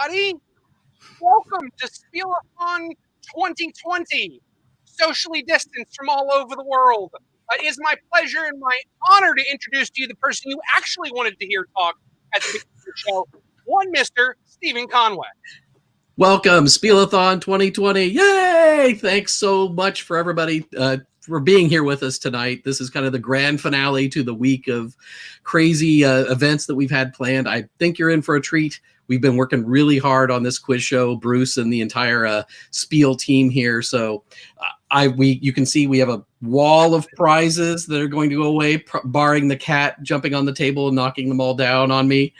everybody. Welcome to Spiel-A-Thon 2020, socially distanced from all over the world. It is my pleasure and my honor to introduce to you the person you actually wanted to hear talk at the beginning of the show, one Mr. Stephen Conway. Welcome, Spiel-A-Thon 2020. Yay! Thanks so much for everybody for being here with us tonight. This is kind of the grand finale to the week of crazy events that we've had planned. I think you're in for a treat. We've been working really hard on this quiz show, Bruce and the entire Spiel team here. So you can see we have a wall of prizes that are going to go away, barring the cat jumping on the table and knocking them all down on me.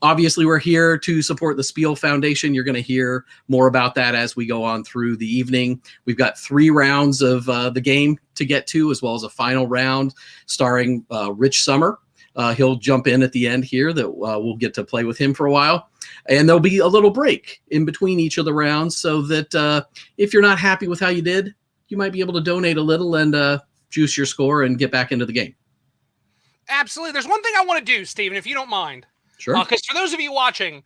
Obviously, we're here to support the Spiel Foundation. You're going to hear more about that as we go on through the evening. We've got 3 rounds of the game to get to, as well as a final round starring Rich Sommer. He'll jump in at the end here that we'll get to play with him for a while. And there'll be a little break in between each of the rounds so that if you're not happy with how you did, you might be able to donate a little and juice your score and get back into the game. Absolutely. There's one thing I want to do, Stephen, if you don't mind. Sure. Because for those of you watching,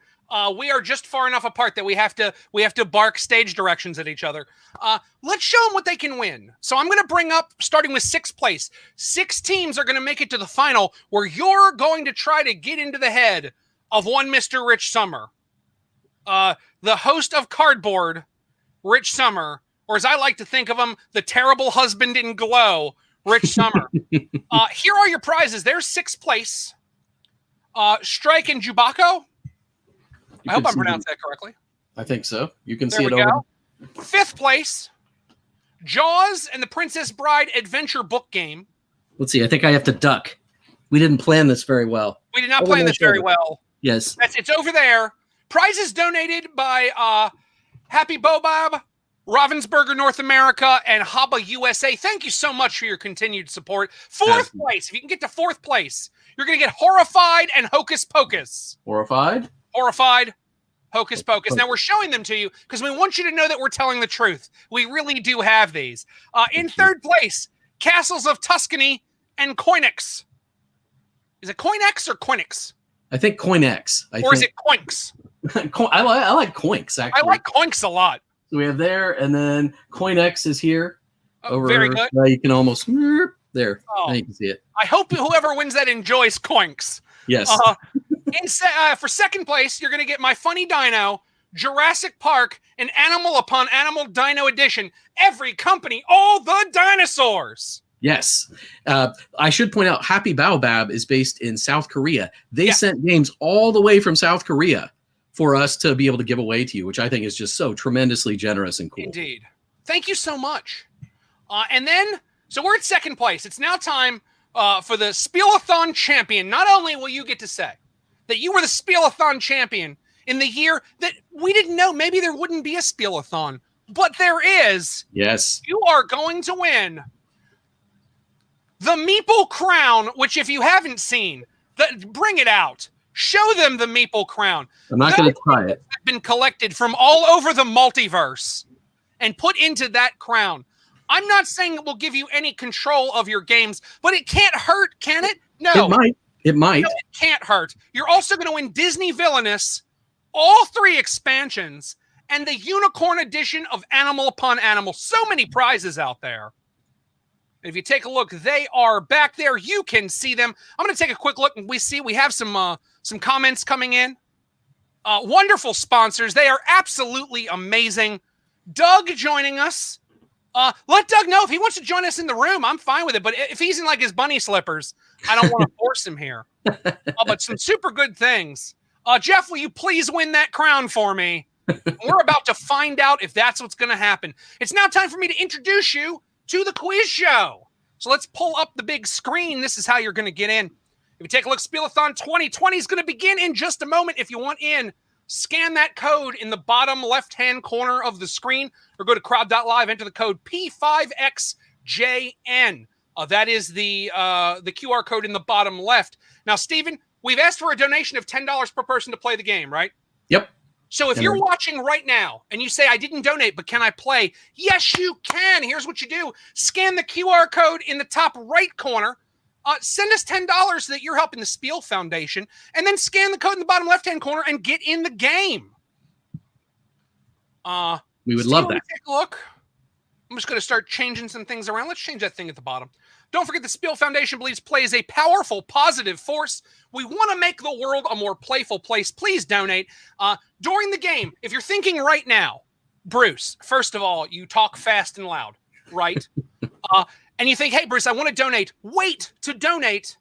we are just far enough apart that we have to bark stage directions at each other. Let's show them what they can win. So I'm going to bring up, starting with 6th place. 6 teams are going to make it to the final, where you're going to try to get into the head of one Mr. Rich Sommer, the host of Cardboard, Rich Sommer, or as I like to think of him, the terrible husband in Glow, Rich Sommer. Here are your prizes. There's 6th place. Strike and Jubaco. I hope I'm pronouncing that correctly. I think so. You can there see it over. 5th place, Jaws and the Princess Bride Adventure Book Game. Let's see. I think I have to duck. We didn't plan this very well. We did not plan this very well. Yes. It's over there. Prizes donated by Happy Bobob, Ravensburger North America, and Haba USA. Thank you so much for your continued support. 4th place. If you can get to 4th place, you're going to get Horrified and Hocus Pocus. Horrified, Hocus Pocus. Now, we're showing them to you because we want you to know that we're telling the truth. We really do have these. In 3rd place, Castles of Tuscany and Coinex. Is it Coinex or Coinex? I think Coinex. Or is it Coinks? I like Coinks, actually. I like Coinks a lot. So we have there, and then Coinex is here. Very good. You can almost... There, now you can see it. I hope whoever wins that enjoys Coinks. Yes. For 2nd place, you're going to get My Funny Dino, Jurassic Park, and Animal Upon Animal Dino Edition. Every company, all the dinosaurs. Yes. I should point out, Happy Baobab is based in South Korea. They sent games all the way from South Korea for us to be able to give away to you, which I think is just so tremendously generous and cool. Indeed. Thank you so much. And then... So we're at 2nd place. It's now time for the Spiel-A-Thon champion. Not only will you get to say that you were the Spiel-A-Thon champion in the year that we didn't know maybe there wouldn't be a Spiel-A-Thon, but there is. Yes. You are going to win the Meeple Crown, which if you haven't seen, bring it out. Show them the Meeple Crown. I'm not going to try it. Have been collected from all over the multiverse and put into that crown. I'm not saying it will give you any control of your games, but it can't hurt, can it? No. It might. No, it can't hurt. You're also going to win Disney Villainous, all 3 expansions, and the Unicorn Edition of Animal Upon Animal. So many prizes out there. If you take a look, they are back there. You can see them. I'm going to take a quick look, and we have some comments coming in. Wonderful sponsors. They are absolutely amazing. Doug joining us. Let Doug know if he wants to join us in the room. I'm fine with it. But if he's in like his bunny slippers, I don't want to force him here. But some super good things. Jeff, will you please win that crown for me? We're about to find out if that's what's going to happen. It's now time for me to introduce you to the quiz show. So let's pull up the big screen. This is how you're going to get in. If you take a look, Spiel-A-Thon 2020 is going to begin in just a moment. If you want in, scan that code in the bottom left-hand corner of the screen or go to crowd.live, enter the code P5XJN. That is the QR code in the bottom left. Now, Stephen, we've asked for a donation of $10 per person to play the game, right? Yep. So if you're watching right now and you say, I didn't donate, but can I play? Yes, you can. Here's what you do. Scan the QR code in the top right corner. send us $10 so that you're helping the Spiel Foundation, and then scan the code in the bottom left-hand corner and get in the game. We would love that. Take a look. I'm just going to start changing some things around. Let's change that thing at the bottom. Don't forget the Spiel Foundation believes play is a powerful, positive force. We want to make the world a more playful place. Please donate. During the game, if you're thinking right now, Bruce, first of all, you talk fast and loud, right? And you think, hey, Bruce, I want to donate. Wait to donate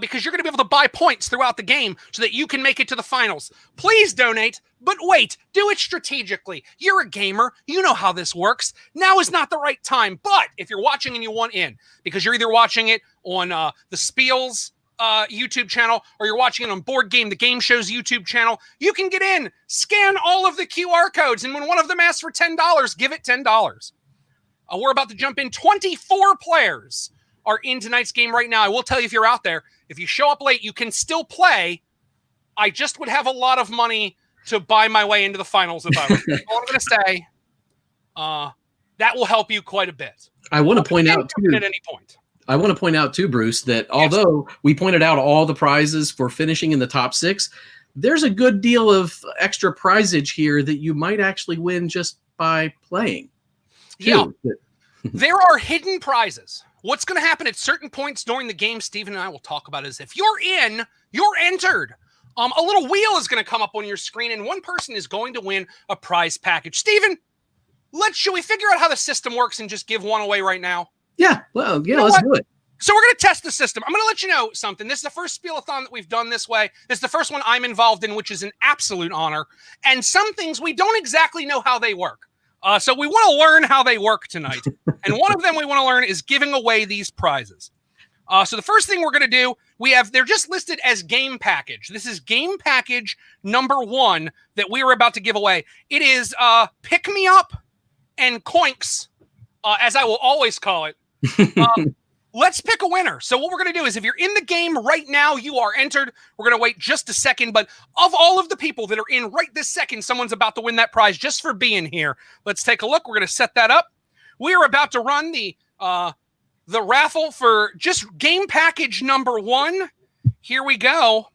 because you're going to be able to buy points throughout the game so that you can make it to the finals. Please donate, but wait. Do it strategically. You're a gamer. You know how this works. Now is not the right time. But if you're watching and you want in, because you're either watching it on the Spiel's YouTube channel or you're watching it on Board Game, the game show's YouTube channel, you can get in, scan all of the QR codes, and when one of them asks for $10, give it $10. We're about to jump in. 24 players are in tonight's game right now. I will tell you, if you're out there, if you show up late, you can still play. I just would have a lot of money to buy my way into the finals if I were. That's all I'm going to say. That will help you quite a bit. I want to point out, too, at any point. I want to point out, too, Bruce, that although we pointed out all the prizes for finishing in the top 6, there's a good deal of extra prizage here that you might actually win just by playing. Yeah. There are hidden prizes. What's going to happen at certain points during the game, Stephen and I will talk about, is if you're in, you're entered. A little wheel is going to come up on your screen, and one person is going to win a prize package. Stephen, should we figure out how the system works and just give one away right now? Yeah, well, yeah, let's do it. So we're going to test the system. I'm going to let you know something. This is the first Spiel-A-Thon that we've done this way. This is the first one I'm involved in, which is an absolute honor. And some things we don't exactly know how they work. So we want to learn how they work tonight. And one of them we want to learn is giving away these prizes. So the first thing we're going to do, they're just listed as game package. This is game package number 1 that we are about to give away. It is Pick Me Up and Coinks, as I will always call it. Let's pick a winner. So what we're going to do is if you're in the game right now, you are entered. We're going to wait just a second. But of all of the people that are in right this second, someone's about to win that prize just for being here. Let's take a look. We're going to set that up. We are about to run the raffle for just game package number 1. Here we go.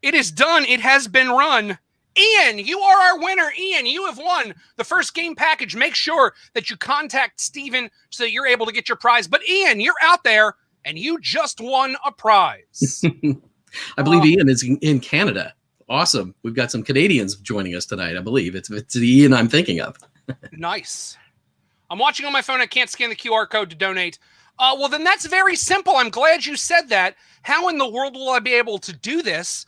It is done. It has been run. Ian, you are our winner. Ian, you have won the first game package. Make sure that you contact Steven so that you're able to get your prize. But Ian, you're out there, and you just won a prize. I believe Ian is in Canada. Awesome. We've got some Canadians joining us tonight, I believe. It's the Ian I'm thinking of. Nice. I'm watching on my phone. I can't scan the QR code to donate. Well, then that's very simple. I'm glad you said that. How in the world will I be able to do this?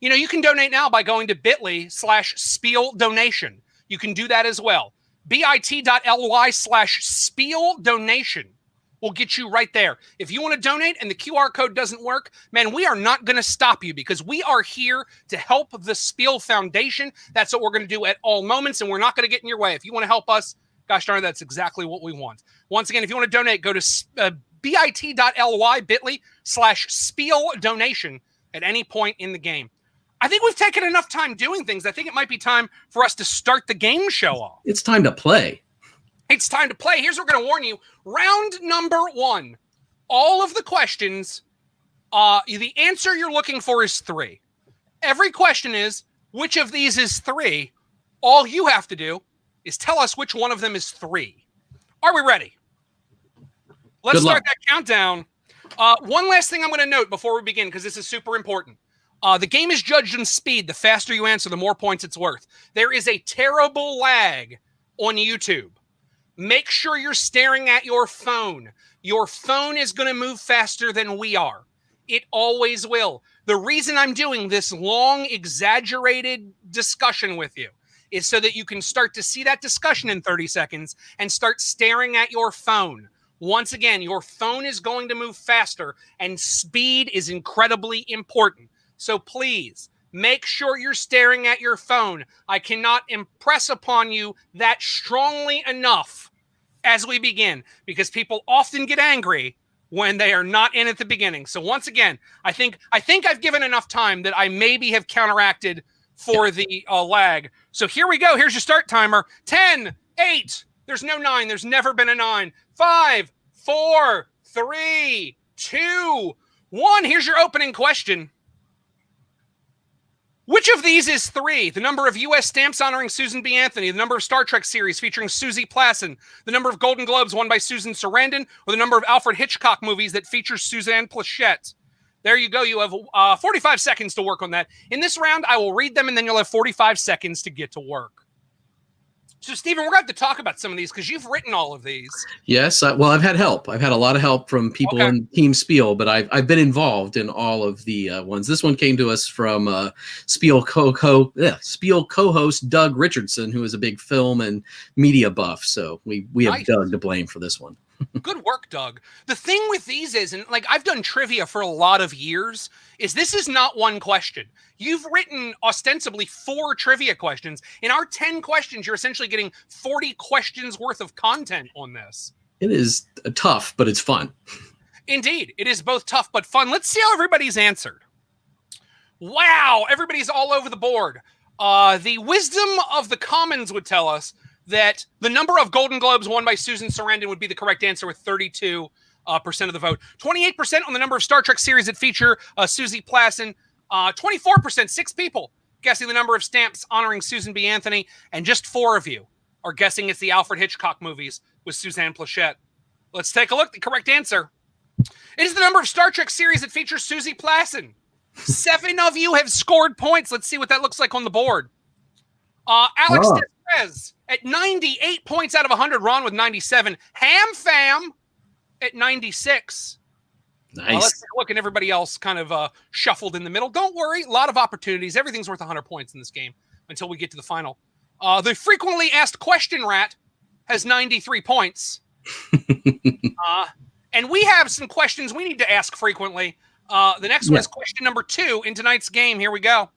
You can donate now by going to bit.ly/Spiel donation. You can do that as well. bit.ly/Spiel donation will get you right there. If you want to donate and the QR code doesn't work, man, we are not going to stop you because we are here to help the Spiel Foundation. That's what we're going to do at all moments, and we're not going to get in your way. If you want to help us, gosh darn, that's exactly what we want. Once again, if you want to donate, go to bit.ly/Spiel donation at any point in the game. I think we've taken enough time doing things. I think it might be time for us to start the game show off. It's time to play. It's time to play. Here's what we're going to warn you. Round number 1. All of the questions, the answer you're looking for is 3. Every question is, which of these is 3? All you have to do is tell us which one of them is 3. Are we ready? Let's start that countdown. One last thing I'm going to note before we begin, because this is super important. The game is judged in speed. The faster you answer, the more points it's worth. There is a terrible lag on YouTube. Make sure you're staring at your phone. Your phone is going to move faster than we are. It always will. The reason I'm doing this long, exaggerated discussion with you is so that you can start to see that discussion in 30 seconds and start staring at your phone. Once again, your phone is going to move faster, and speed is incredibly important. So please, make sure you're staring at your phone. I cannot impress upon you that strongly enough as we begin, because people often get angry when they are not in at the beginning. So once again, I think I've given enough time that I maybe have counteracted for the lag. So here we go. Here's your start timer. 10, 8. There's no 9. There's never been a 9. 5, 4, 3, 2, 1. Here's your opening question. Which of these is 3? The number of U.S. stamps honoring Susan B. Anthony, the number of Star Trek series featuring Susie Plassen, the number of Golden Globes won by Susan Sarandon, or the number of Alfred Hitchcock movies that feature Suzanne Plachette? There you go. You have 45 seconds to work on that. In this round, I will read them, and then you'll have 45 seconds to get to work. So, Stephen, we're going to have to talk about some of these because you've written all of these. Yes. Well, I've had help. I've had a lot of help from people in Team Spiel, but I've been involved in all of the ones. This one came to us from Spiel co-host Doug Richardson, who is a big film and media buff. So we have Doug to blame for this one. Good work, Doug. The thing with these is, and like I've done trivia for a lot of years, is this is not one question. You've written ostensibly 4 trivia questions. In our 10 questions, you're essentially getting 40 questions worth of content on this. It is tough, but it's fun. Indeed. It is both tough but fun. Let's see how everybody's answered. Wow. Everybody's all over the board. The wisdom of the commons would tell us that the number of Golden Globes won by Susan Sarandon would be the correct answer with 32% of the vote. 28% on the number of Star Trek series that feature Susie Plassen. 24%, 6 people guessing the number of stamps honoring Susan B. Anthony, and just 4 of you are guessing it's the Alfred Hitchcock movies with Suzanne Plachette. Let's take a look. The correct answer. It is the number of Star Trek series that features Susie Plassen. 7 of you have scored points. Let's see what that looks like on the board. Alex Tez at 98 points out of 100. Ron with 97. Ham Fam at 96. Nice. Let's take a look, and everybody else kind of shuffled in the middle. Don't worry. A lot of opportunities. Everything's worth 100 points in this game until we get to the final. The frequently asked question rat has 93 points. And we have some questions we need to ask frequently. The next one is question number 2 in tonight's game. Here we go.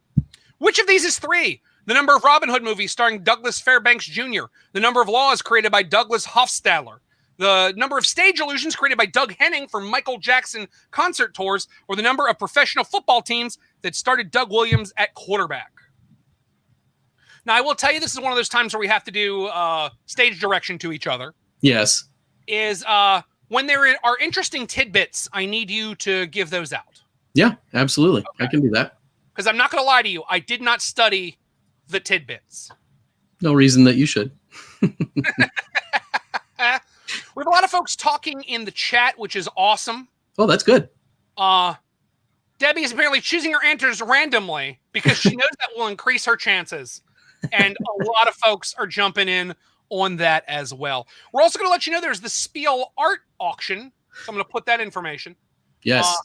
Which of these is 3? The number of Robin Hood movies starring Douglas Fairbanks Jr., the number of laws created by Douglas Hofstadter, the number of stage illusions created by Doug Henning for Michael Jackson concert tours, or the number of professional football teams that started Doug Williams at quarterback. Now, I will tell you, this is one of those times where we have to do stage direction to each other. Yes. Is when there are interesting tidbits, I need you to give those out. Yeah, absolutely. Okay. I can do that. Because I'm not going to lie to you. I did not study the tidbits. No reason that you should. We have a lot of folks talking in the chat, which is awesome. Oh, that's good. Debbie is apparently choosing her answers randomly because she knows that will increase her chances. And a lot of folks are jumping in on that as well. We're also going to let you know there's the Spiel art auction. So I'm going to put that information. Yes.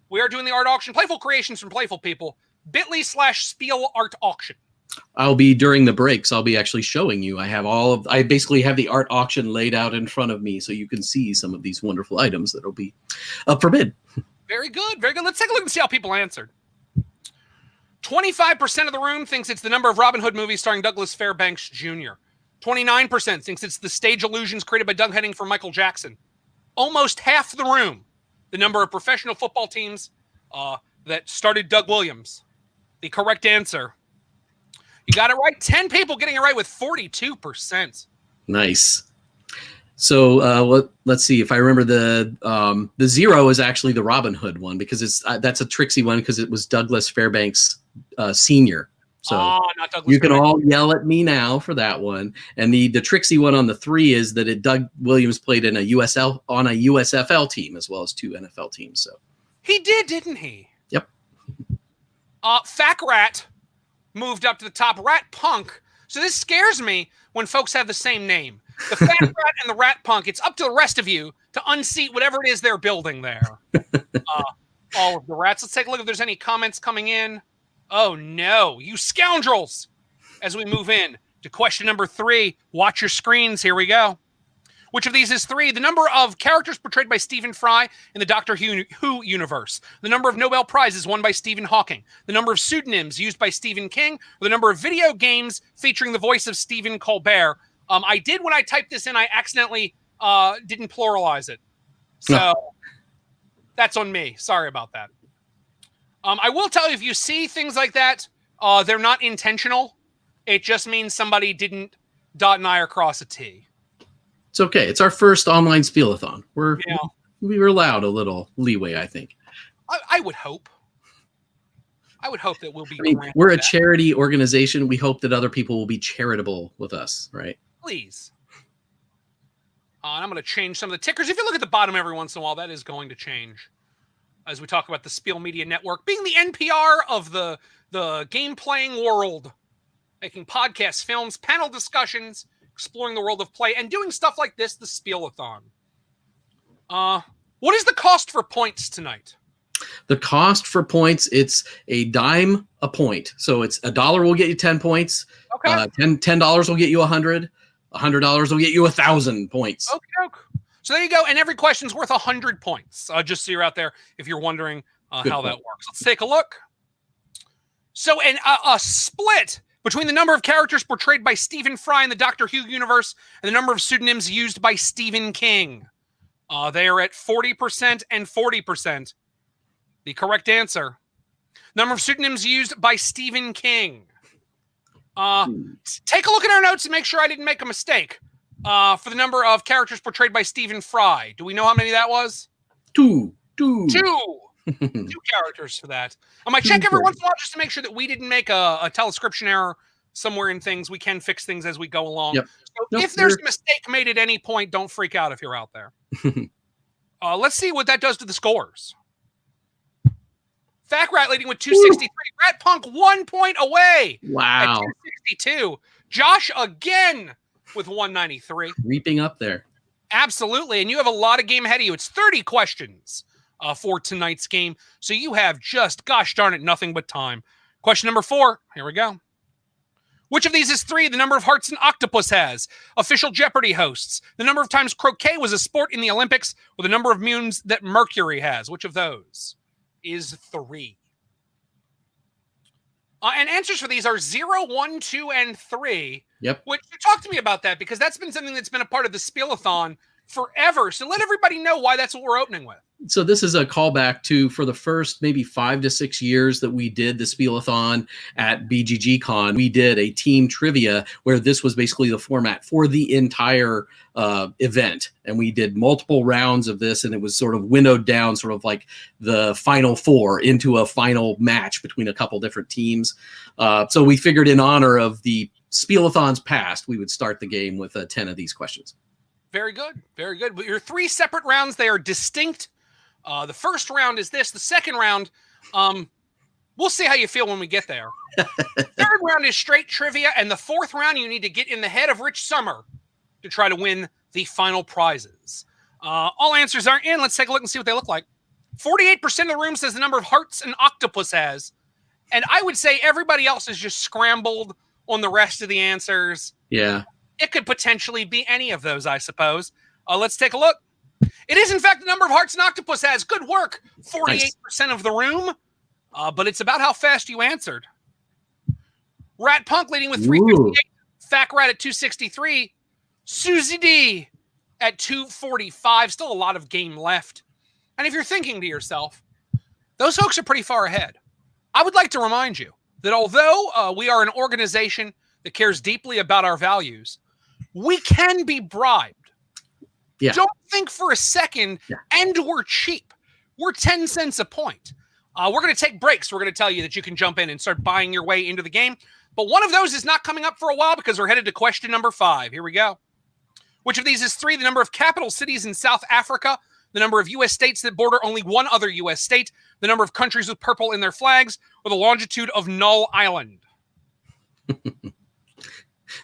We are doing the art auction. Playful creations from playful people. bit.ly/Spiel art auction. I'll be during the breaks. I'll be actually showing you. I basically have the art auction laid out in front of me so you can see some of these wonderful items that'll be up for bid. Very good. Very good. Let's take a look and see how people answered. 25% of the room thinks it's the number of Robin Hood movies starring Douglas Fairbanks Jr. 29% thinks it's the stage illusions created by Doug Henning for Michael Jackson. Almost half the room, the number of professional football teams that started Doug Williams. The correct answer. You got it right. 10 people getting it right with 42%. Nice. So let's see if I remember the 0 is actually the Robin Hood one because that's a tricksy one because it was Douglas Fairbanks Sr. So not Douglas you can Fairbanks. all yell at me now for that one. And the tricksy one on the 3 is that Doug Williams played in a USFL team as well as 2 NFL teams. So he did, didn't he? Yep. Fack Rat moved up to the top. Rat Punk. So this scares me when folks have the same name. The Fat Rat and the Rat Punk. It's up to the rest of you to unseat whatever it is they're building there. All of the rats. Let's take a look if there's any comments coming in. Oh, no. You scoundrels. As we move in to question number 3. Watch your screens. Here we go. Which of these is 3? The number of characters portrayed by Stephen Fry in the Doctor Who universe. The number of Nobel Prizes won by Stephen Hawking. The number of pseudonyms used by Stephen King. Or the number of video games featuring the voice of Stephen Colbert. I did, when I typed this in, I accidentally didn't pluralize it. So that's on me. Sorry about that. I will tell you, if you see things like that, they're not intentional. It just means somebody didn't dot an I or cross a T. It's okay. It's our first online Spiel-A-Thon. We're we were allowed a little leeway, I think. I would hope. I would hope that we'll be. I mean, we're a charity organization. We hope that other people will be charitable with us, right? Please. And I'm going to change some of the tickers. If you look at the bottom every once in a while, that is going to change. As we talk about the Spiel Media Network being the NPR of the game-playing world. Making podcasts, films, panel discussions, exploring the world of play, and doing stuff like this, the Spiel-A-Thon. What is the cost for points tonight? The cost for points, it's a dime a point. So it's $1 will get you 10 points. Okay. $10 will get you 100. $100 will get you 1,000 points. Okay. So there you go. And every question's worth 100 points. Just so you're out there if you're wondering how that works. Let's take a look. So a split between the number of characters portrayed by Stephen Fry in the Doctor Who universe and the number of pseudonyms used by Stephen King. They are at 40% and 40%. The correct answer. Number of pseudonyms used by Stephen King. Take a look at our notes and make sure I didn't make a mistake. For the number of characters portrayed by Stephen Fry. Do we know how many that was? Two. Two characters for that. I might check every once in a while just to make sure that we didn't make a telescription error somewhere in things. We can fix things as we go along. Yep. So if there's a mistake made at any point, don't freak out if you're out there. Let's see what that does to the scores. Fat Rat leading with 263. Rat Punk 1 point away. Wow. At 262. Josh again with 193. Creeping up there. Absolutely. And you have a lot of game ahead of you. It's 30 questions for tonight's game. So you have just, gosh darn it, nothing but time. Question number 4. Here we go. Which of these is 3? The number of hearts an octopus has. Official Jeopardy hosts. The number of times croquet was a sport in the Olympics, or the number of moons that Mercury has. Which of those is 3? And answers for these are 0, 1, 2, and 3. Yep. Which, talk to me about that, because that's been something that's been a part of the Spiel-A-Thon forever. So let everybody know why that's what we're opening with. So this is a callback to, for the first maybe 5 to 6 years that we did the Spiel-A-Thon at BGG Con, we did a team trivia where this was basically the format for the entire event. And we did multiple rounds of this, and it was sort of winnowed down, sort of like the final 4 into a final match between a couple different teams. So we figured in honor of the Spiel-A-Thons past, we would start the game with 10 of these questions. Very good. Very good. But your 3 separate rounds, they are distinct. The first round is this. The second round, we'll see how you feel when we get there. Third round is straight trivia. And the fourth round, you need to get in the head of Rich Sommer to try to win the final prizes. All answers aren't in. Let's take a look and see what they look like. 48% of the room says the number of hearts an octopus has. And I would say everybody else is just scrambled on the rest of the answers. Yeah. It could potentially be any of those, I suppose. Let's take a look. It is, in fact, the number of hearts an octopus has. Good work. 48% of the room. But it's about how fast you answered. Rat Punk leading with 358. Fat Rat at 263. Susie D at 245. Still a lot of game left. And if you're thinking to yourself, those folks are pretty far ahead. I would like to remind you that although we are an organization that cares deeply about our values, we can be bribed. Yeah. Don't think for a second, and we're cheap. We're 10 cents a point. We're going to take breaks. We're going to tell you that you can jump in and start buying your way into the game. But one of those is not coming up for a while because we're headed to question number 5. Here we go. Which of these is 3? The number of capital cities in South Africa, the number of U.S. states that border only one other U.S. state, the number of countries with purple in their flags, or the longitude of Null Island.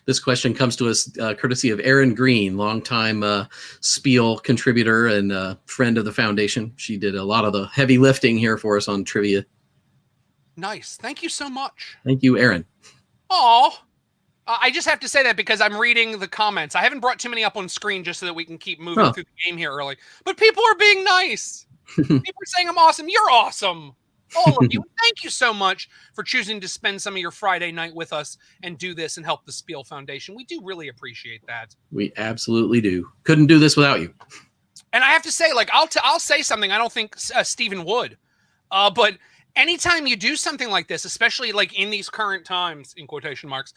This question comes to us courtesy of Erin Green, longtime Spiel contributor and friend of the foundation. She did a lot of the heavy lifting here for us on trivia. Nice. Thank you so much. Thank you, Erin. Oh, I just have to say that because I'm reading the comments. I haven't brought too many up on screen just so that we can keep moving through the game here early. But people are being nice. People are saying I'm awesome. You're awesome. All of you. Thank you so much for choosing to spend some of your Friday night with us and do this and help the Spiel Foundation. We do really appreciate that. We absolutely do. Couldn't do this without you. And I have to say, like, I'll say something I don't think Stephen would. But anytime you do something like this, especially like in these current times, in quotation marks,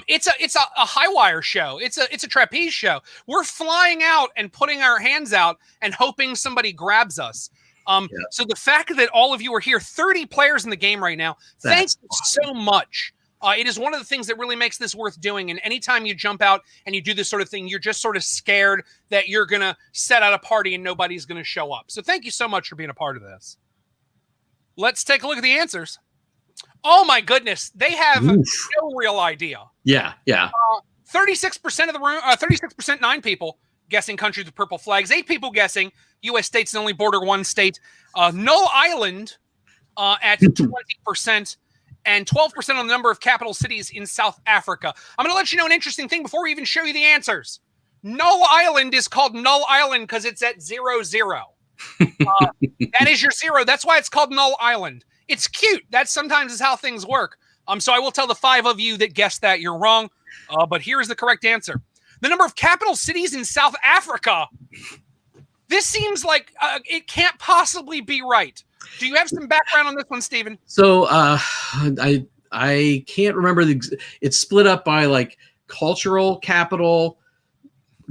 it's a high wire show. It's a trapeze show. We're flying out and putting our hands out and hoping somebody grabs us. So the fact that all of you are here, 30 players in the game right now, thanks so much. It is one of the things that really makes this worth doing. And anytime you jump out and you do this sort of thing, you're just sort of scared that you're going to set out a party and nobody's going to show up. So thank you so much for being a part of this. Let's take a look at the answers. Oh my goodness. They have no real idea. Yeah. 36% of the room, 36%, 9 people guessing countries with purple flags, 8 people guessing U.S. states that only border one state. Null Island at 20%. And 12% on the number of capital cities in South Africa. I'm going to let you know an interesting thing before we even show you the answers. Null Island is called Null Island because it's at 0, 0. That is your 0. That's why it's called Null Island. It's cute. That sometimes is how things work. So I will tell the 5 of you that guessed that you're wrong. But here is the correct answer. The number of capital cities in South Africa. This seems like it can't possibly be right. Do you have some background on this one, Stephen? So I can't remember it's split up by like cultural capital,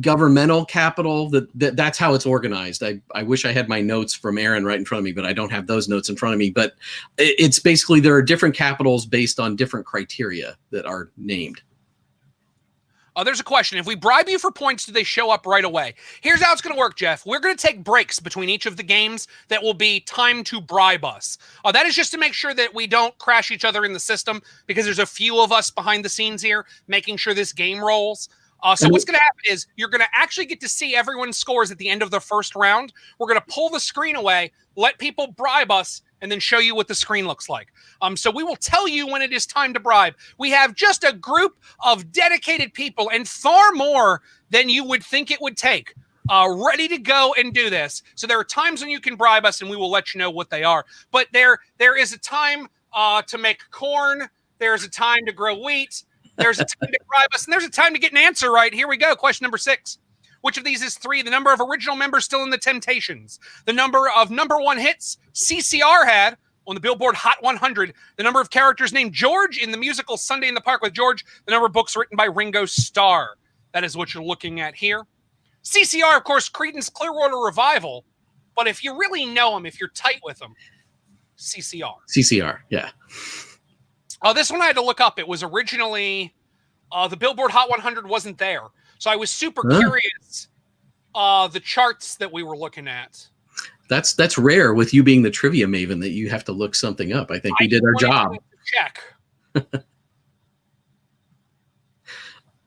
governmental capital. That's how it's organized. I wish I had my notes from Aaron right in front of me, but I don't have those notes in front of me. But it's basically there are different capitals based on different criteria that are named. There's a question. If we bribe you for points, do they show up right away? Here's how it's going to work, Jeff. We're going to take breaks between each of the games that will be time to bribe us. That is just to make sure that we don't crash each other in the system because there's a few of us behind the scenes here making sure this game rolls. So what's going to happen is you're going to actually get to see everyone's scores at the end of the first round. We're going to pull the screen away, let people bribe us, and then show you what the screen looks like. So we will tell you when it is time to bribe. We have just a group of dedicated people and far more than you would think it would take ready to go and do this. So there are times when you can bribe us and we will let you know what they are. But there is a time to make corn. There's a time to grow wheat. There's a time to bribe us. And there's a time to get an answer right. Here we go. Question number 6. Which of these is 3? The number of original members still in the Temptations. The number of number 1 hits CCR had on the Billboard Hot 100. The number of characters named George in the musical Sunday in the Park with George. The number of books written by Ringo Starr. That is what you're looking at here. CCR, of course, Creedence Clearwater Revival. But if you really know them, if you're tight with them, CCR. CCR, yeah. This one I had to look up. It was originally the Billboard Hot 100 wasn't there. So I was super curious the charts that we were looking at. That's rare with you being the trivia maven that you have to look something up. I think we did our job. Check.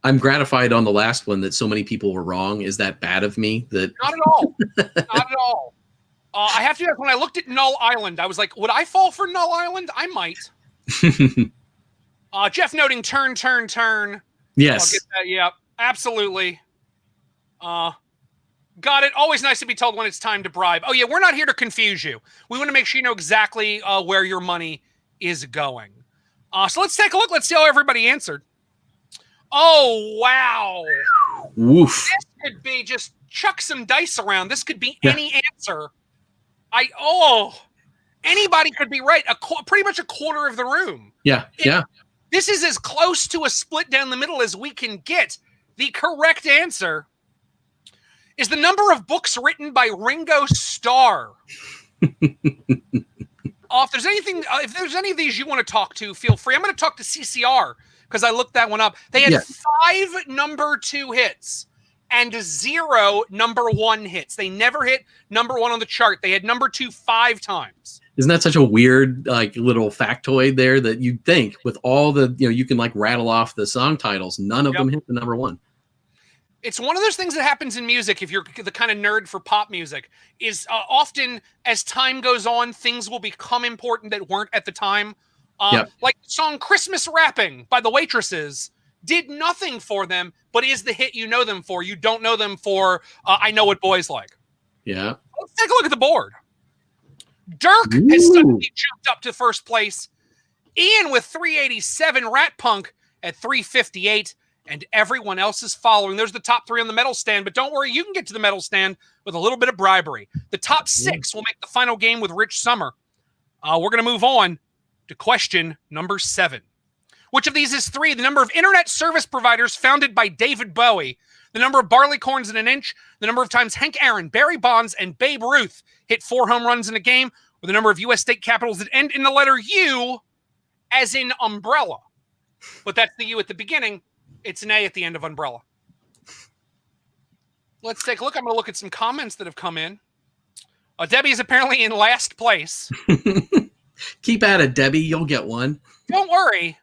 I'm gratified on the last one that so many people were wrong. Is that bad of me? That Not at all. Not at all. I have to ask, when I looked at Null Island, I was like, would I fall for Null Island? I might. Jeff noting turn. Yes. I'll get that. Yeah, absolutely. Got it. Always nice to be told when it's time to bribe. Oh, yeah, we're not here to confuse you. We want to make sure you know exactly where your money is going. So let's take a look. Let's see how everybody answered. Oh, wow. Woof. This could be just chuck some dice around. This could be any answer. Anybody could be right. Pretty much a quarter of the room. Yeah. This is as close to a split down the middle as we can get. The correct answer is the number of books written by Ringo Starr. If there's any of these you want to talk to, feel free. I'm going to talk to CCR because I looked that one up. They had 5 number 2 hits and 0 number 1 hits. They never hit number 1 on the chart. They had number 2 5 times. Isn't that such a weird little factoid there that you'd think with all the, you can like rattle off the song titles, none of them hit the number 1. It's one of those things that happens in music, if you're the kind of nerd for pop music, is often as time goes on, things will become important that weren't at the time. Like the song Christmas Wrapping by the Waitresses did nothing for them, but is the hit you know them for. You don't know them for I Know What Boys Like. Yeah. Let's take a look at the board. Dirk has suddenly jumped up to first place. Ian with 387, Rat Punk at 358, and everyone else is following. There's the top 3 on the medal stand, but don't worry, you can get to the medal stand with a little bit of bribery. The top 6 will make the final game with Rich Sommer. We're going to move on to question number 7. Which of these is 3? The number of internet service providers founded by David Bowie, the number of barleycorns in an inch, the number of times Hank Aaron, Barry Bonds, and Babe Ruth hit 4 home runs in a game, or the number of U.S. state capitals that end in the letter U, as in umbrella. But that's the U at the beginning. It's an A at the end of umbrella. Let's take a look. I'm going to look at some comments that have come in. Debbie is apparently in last place. Keep at it, Debbie. You'll get one. Don't worry.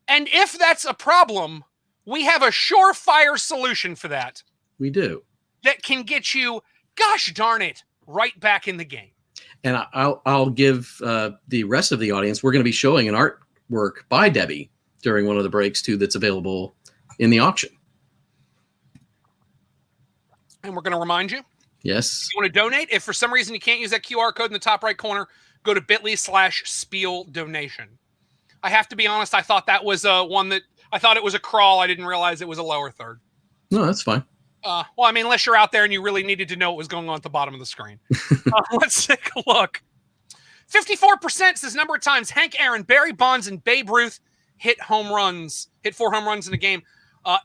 And if that's a problem, we have a surefire solution for that. We do. That can get you, gosh darn it, right back in the game. And I'll give the rest of the audience, we're going to be showing an artwork by Debbie during one of the breaks, too, that's available in the auction. And we're going to remind you. Yes. If you want to donate, if for some reason you can't use that QR code in the top right corner, go to bit.ly/Spiel-donation. I have to be honest, I thought that was one that, I thought it was a crawl. I didn't realize it was a lower third. No, that's fine. Well, I mean, unless you're out there and you really needed to know what was going on at the bottom of the screen. Let's take a look. 54% says number of times Hank Aaron, Barry Bonds, and Babe Ruth hit 4 home runs in a game.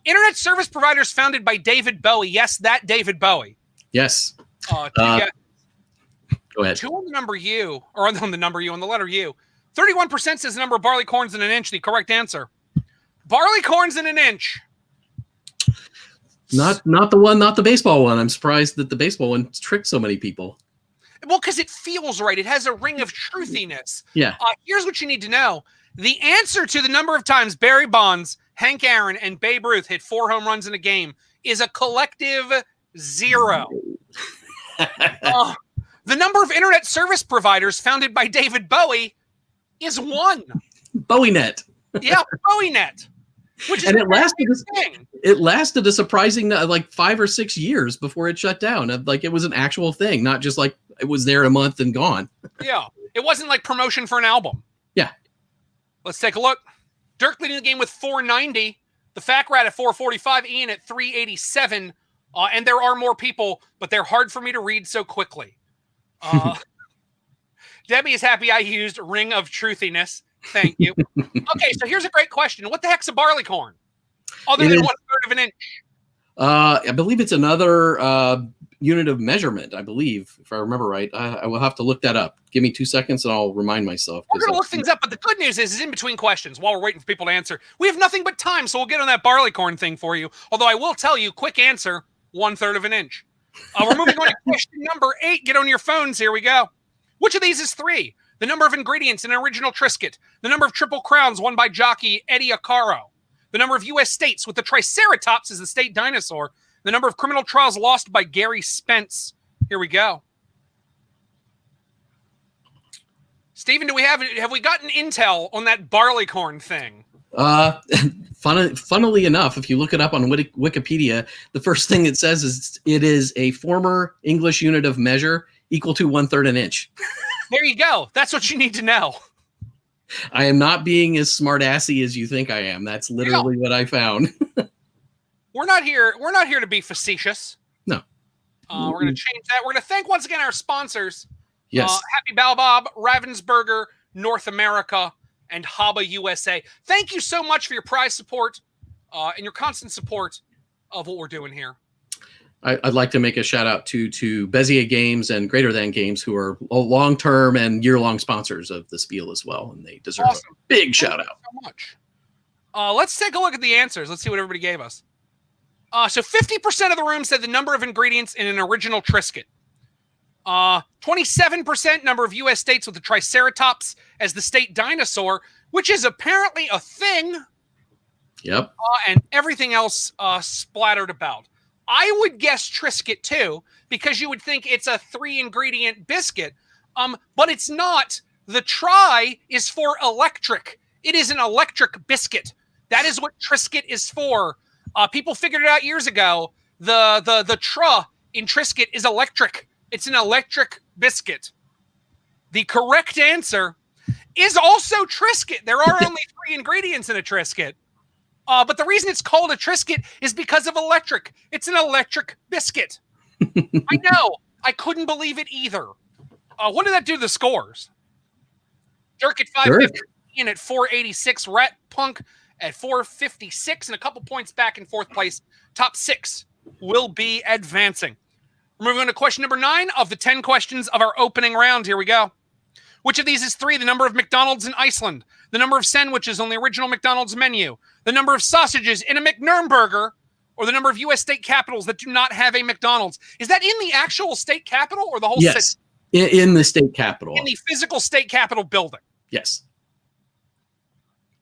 Internet service providers founded by David Bowie. Yes, that David Bowie. Yes. Go ahead. 2 on the number U, or on the number U, on the letter U. 31% says the number of barleycorns in an inch. The correct answer. Barleycorns in an inch. Not the baseball one. I'm surprised that the baseball one tricked so many people. Well, because it feels right. It has a ring of truthiness. Yeah. Here's what you need to know. The answer to the number of times Barry Bonds, Hank Aaron, and Babe Ruth hit 4 home runs in a game is a collective 0. The number of internet service providers founded by David Bowie is 1. BowieNet. Yeah, BowieNet. Which is and it lasted a surprising 5 or 6 years before it shut down. Like it was an actual thing, not just like it was there a month and gone. Yeah, it wasn't like promotion for an album. Yeah. Let's take a look. Dirk leading the game with 490. The Fact Rat at 445. Ian at 387. And there are more people, but they're hard for me to read so quickly. Debbie is happy I used Ring of Truthiness. Thank you. Okay, so here's a great question. What the heck's a barleycorn? Other than 1/3 of an inch? I believe it's another unit of measurement, I believe, if I remember right. I will have to look that up. Give me 2 seconds and I'll remind myself. We're going to look things up, but the good news is in between questions, while we're waiting for people to answer, we have nothing but time, so we'll get on that barleycorn thing for you. Although I will tell you, quick answer, 1/3 of an inch. We're moving on to question number 8. Get on your phones. Here we go. Which of these is 3? The number of ingredients in an original Triscuit. The number of Triple Crowns won by jockey Eddie Acaro. The number of U.S. states with the Triceratops as the state dinosaur. The number of criminal trials lost by Gary Spence. Here we go. Stephen, have we gotten intel on that barleycorn thing? Funnily enough, if you look it up on Wikipedia, the first thing it says is it is a former English unit of measure equal to 1/3 an inch. There you go. That's what you need to know. I am not being as smart-assy as you think I am. That's literally what I found. We're not here to be facetious. No. We're going to change that. We're going to thank once again our sponsors. Yes. Happy Balbob, Ravensburger, North America, and Haba USA. Thank you so much for your prize support and your constant support of what we're doing here. I'd like to make a shout out to Bezier Games and Greater Than Games, who are long-term and year-long sponsors of the Spiel as well, and they deserve a big shout out. So much. Let's take a look at the answers. Let's see what everybody gave us. So 50% of the room said the number of ingredients in an original Triscuit. 27% number of U.S. states with the Triceratops as the state dinosaur, which is apparently a thing. Yep. And everything else splattered about. I would guess Triscuit too, because you would think it's a 3-ingredient biscuit. But it's not. The tri is for electric. It is an electric biscuit. That is what Triscuit is for. People figured it out years ago. The tra in Triscuit is electric. It's an electric biscuit. The correct answer is also Triscuit. There are only 3 ingredients in a Triscuit. But the reason it's called a Triscuit is because of electric. It's an electric biscuit. I know. I couldn't believe it either. What did that do to the scores? Dirk at 550, Ian at 486, Rat Punk at 456, and a couple points back in fourth place. Top 6 will be advancing. We're moving on to question number 9 of the 10 questions of our opening round. Here we go. Which of these is 3? The number of McDonald's in Iceland, the number of sandwiches on the original McDonald's menu, the number of sausages in a McNurnburger, or the number of U.S. state capitals that do not have a McDonald's. Is that in the actual state capital or the whole city? Yes, in the state capital. In the physical state capitol building. Yes.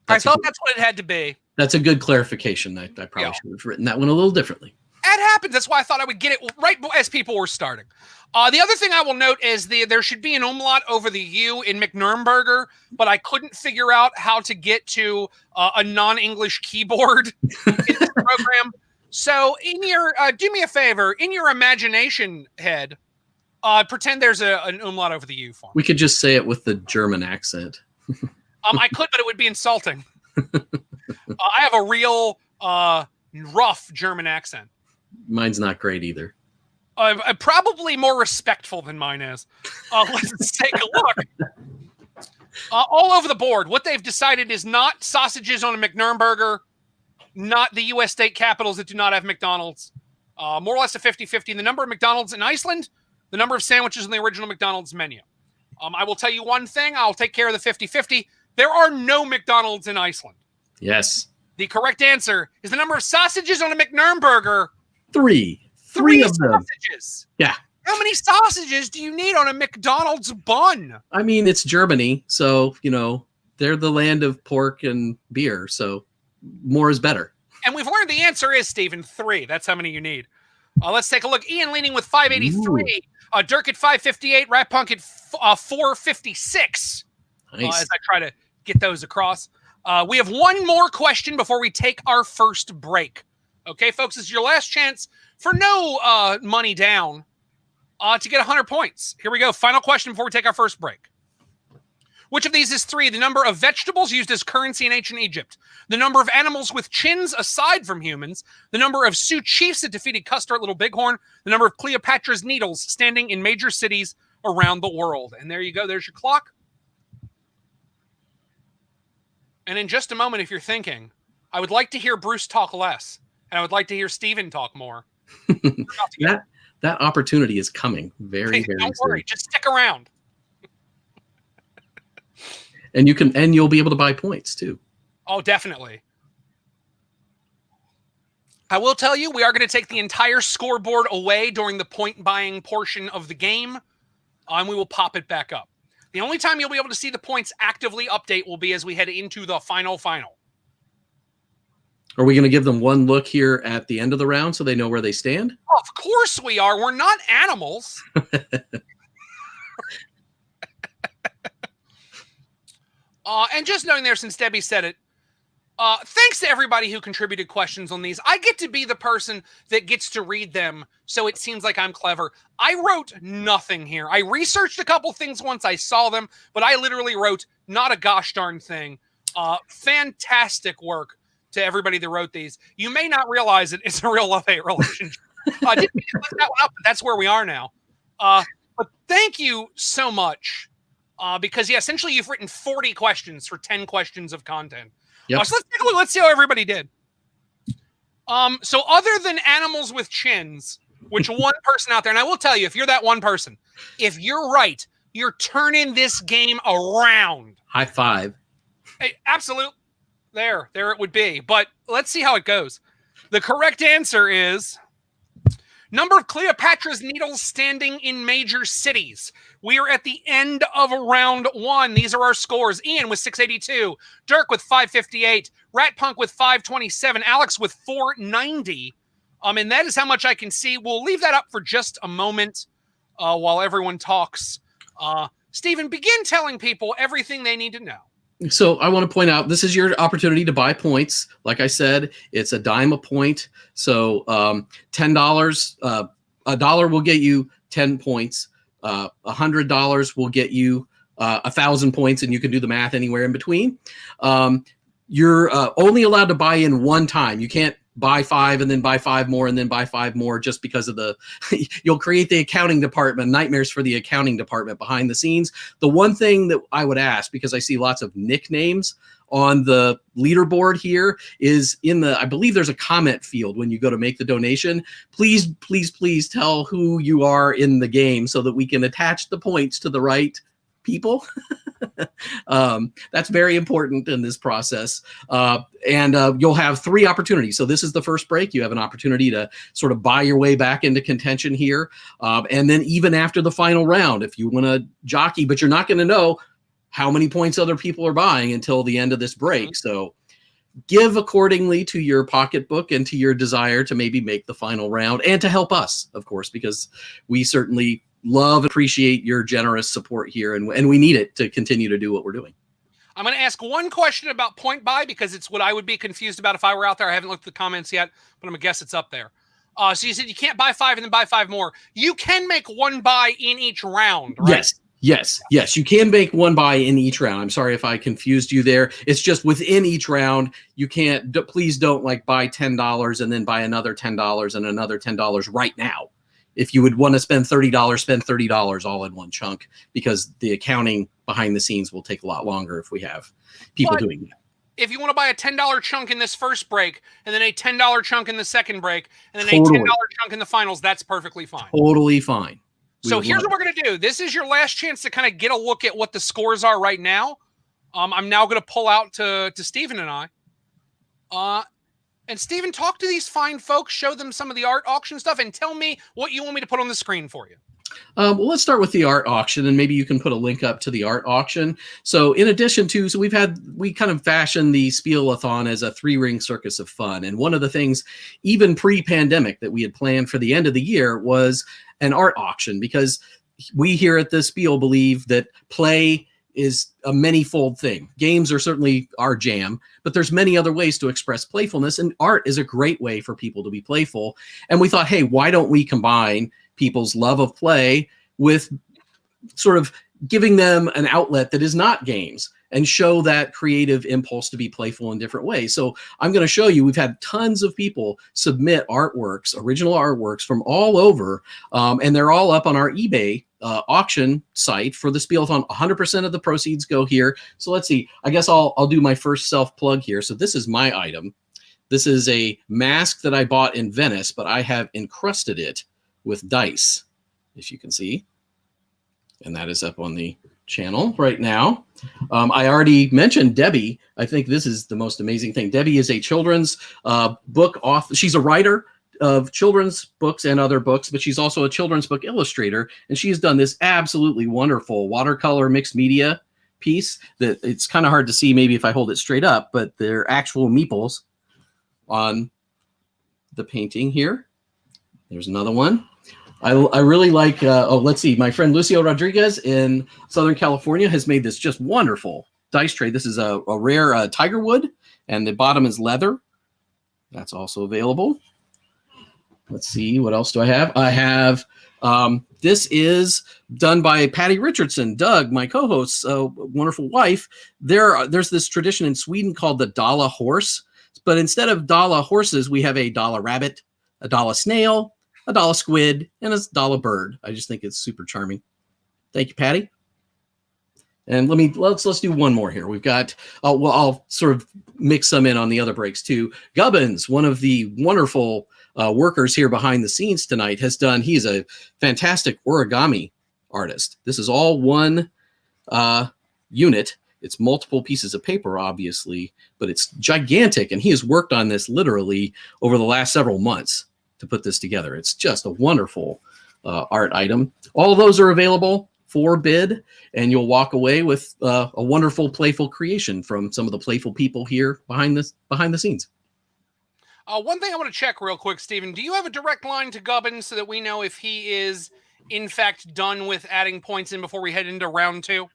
I thought that's what it had to be. That's a good clarification. I probably should have written that one a little differently. That happens. That's why I thought I would get it right as people were starting. The other thing I will note is there should be an umlaut over the U in McNurnburger, but I couldn't figure out how to get to a non-English keyboard in this program. So in your, do me a favor, in your imagination head, pretend there's an umlaut over the U for me. We could just say it with the German accent. I could, but it would be insulting. I have a real rough German accent. Mine's not great either. Probably more respectful than mine is. Let's take a look. All over the board, what they've decided is not sausages on a McNurnburger, not the U.S. state capitals that do not have McDonald's. More or less a 50-50. The number of McDonald's in Iceland, the number of sandwiches on the original McDonald's menu. I will tell you one thing. I'll take care of the 50-50. There are no McDonald's in Iceland. Yes. The correct answer is the number of sausages on a McNurnburger. 3 of them. Sausages. Yeah. How many sausages do you need on a McDonald's bun? I mean, it's Germany, so, they're the land of pork and beer, so more is better. And we've learned the answer is, Stephen, 3. That's how many you need. Let's take a look. Ian leading with 583. Dirk at 558. Rat Punk at 456. Nice. As I try to get those across. We have one more question before we take our first break. Okay, folks, this is your last chance for no money down to get 100 points. Here we go. Final question before we take our first break. Which of these is 3? The number of vegetables used as currency in ancient Egypt, the number of animals with chins aside from humans, the number of Sioux chiefs that defeated Custer at Little Bighorn, the number of Cleopatra's Needles standing in major cities around the world. And there you go. There's your clock. And in just a moment, if you're thinking, I would like to hear Bruce talk less, and I would like to hear Stephen talk more. That opportunity is coming very soon. Don't worry, just stick around. And you'll be able to buy points too. Oh, definitely. I will tell you, we are going to take the entire scoreboard away during the point buying portion of the game, and we will pop it back up. The only time you'll be able to see the points actively update will be as we head into the final. Are we going to give them one look here at the end of the round so they know where they stand? Of course we are. We're not animals. And just knowing there, since Debbie said it, thanks to everybody who contributed questions on these. I get to be the person that gets to read them, so it seems like I'm clever. I wrote nothing here. I researched a couple things once I saw them, but I literally wrote not a gosh darn thing. Fantastic work to everybody that wrote these. You may not realize it. It's a real love-hate relationship. I didn't mean to put that one up, but that's where we are now. But thank you so much. Because, yeah, essentially you've written 40 questions for 10 questions of content. Yep. So let's take a look. Let's see how everybody did. So other than animals with chins, which one person out there, and I will tell you, if you're that one person, if you're right, you're turning this game around. High five. Hey, absolute. There it would be. But let's see how it goes. The correct answer is number of Cleopatra's Needles standing in major cities. We are at the end of round 1. These are our scores. Ian with 682. Dirk with 558. Rat Punk with 527. Alex with 490. And that is how much I can see. We'll leave that up for just a moment while everyone talks. Stephen, begin telling people everything they need to know. So I want to point out, this is your opportunity to buy points. Like I said, it's a dime a point. So $10, $1 will get you 10 points. $100 will get you 1,000 points, and you can do the math anywhere in between. You're only allowed to buy in one time. You can't buy 5 and then buy 5 more and then buy 5 more just because of the you'll create the accounting department, nightmares for the accounting department behind the scenes. The one thing that I would ask, because I see lots of nicknames on the leaderboard here, is in the, I believe there's a comment field when you go to make the donation. Please, please, please tell who you are in the game so that we can attach the points to the right people. That's very important in this process. And you'll have 3 opportunities. So this is the first break. You have an opportunity to sort of buy your way back into contention here. And then even after the final round, if you want to jockey, but you're not going to know how many points other people are buying until the end of this break. So give accordingly to your pocketbook and to your desire to maybe make the final round, and to help us, of course, because we certainly love and appreciate your generous support here, and we need it to continue to do what we're doing. I'm going to ask one question about point buy, because it's what I would be confused about if I were out there. I haven't looked at the comments yet, but I'm going to guess it's up there. So you said you can't buy 5 and then buy 5 more. You can make 1 buy in each round, right? Yes. You can make 1 buy in each round. I'm sorry if I confused you there. It's just within each round. You can't, please don't like buy $10 and then buy another $10 and another $10 right now. If you would want to spend $30, spend $30 all in one chunk, because the accounting behind the scenes will take a lot longer if we have people doing that. If you want to buy a $10 chunk in this first break, and then a $10 chunk in the second break, and then a $10 chunk in the finals, that's perfectly fine. Totally fine. So here's what we're going to do. This is your last chance to kind of get a look at what the scores are right now. I'm now going to pull out to Stephen and I. And Stephen, talk to these fine folks, show them some of the art auction stuff, and tell me what you want me to put on the screen for you. Well, let's start with the art auction, and maybe you can put a link up to the art auction. So in addition to, we kind of fashioned the Spiel-A-Thon as a 3-ring circus of fun. And one of the things, even pre-pandemic, that we had planned for the end of the year was an art auction, because we here at the Spiel believe that play is a many-fold thing. Games are certainly our jam, but there's many other ways to express playfulness, and art is a great way for people to be playful. And we thought, hey, why don't we combine people's love of play with sort of giving them an outlet that is not games, and show that creative impulse to be playful in different ways. So I'm going to show you, we've had tons of people submit artworks, original artworks from all over, and they're all up on our eBay auction site for the Spiel-A-Thon. 100% of the proceeds go here. So let's see, I guess I'll do my first self-plug here. So this is my item. This is a mask that I bought in Venice, but I have encrusted it with dice, if you can see. And that is up on the channel right now. I already mentioned Debbie. I think this is the most amazing thing. Debbie is a children's book author. She's a writer of children's books and other books, but she's also a children's book illustrator. And she has done this absolutely wonderful watercolor mixed media piece that it's kind of hard to see maybe if I hold it straight up, but they're actual meeples on the painting here. There's another one. I really like, let's see, my friend Lucio Rodriguez in Southern California has made this just wonderful dice tray. This is a rare tiger wood, and the bottom is leather. That's also available. Let's see, what else do I have? I have, this is done by Patty Richardson, Doug, my co-host's wonderful wife. There's this tradition in Sweden called the Dala horse, but instead of Dala horses, we have a Dala rabbit, a Dala snail, a Dala squid, and a Dala bird. I just think it's super charming. Thank you, Patty. And let's do one more here. We've got, well, I'll sort of mix some in on the other breaks too. Gubbins, one of the wonderful workers here behind the scenes tonight, he's a fantastic origami artist. This is all one unit. It's multiple pieces of paper, obviously, but it's gigantic. And he has worked on this literally over the last several months to put this together. It's just a wonderful art item. All of those are available for bid, and you'll walk away with a wonderful, playful creation from some of the playful people here behind the scenes. One thing I want to check real quick, Stephen, do you have a direct line to Gubbins so that we know if he is, in fact, done with adding points in before we head into round 2?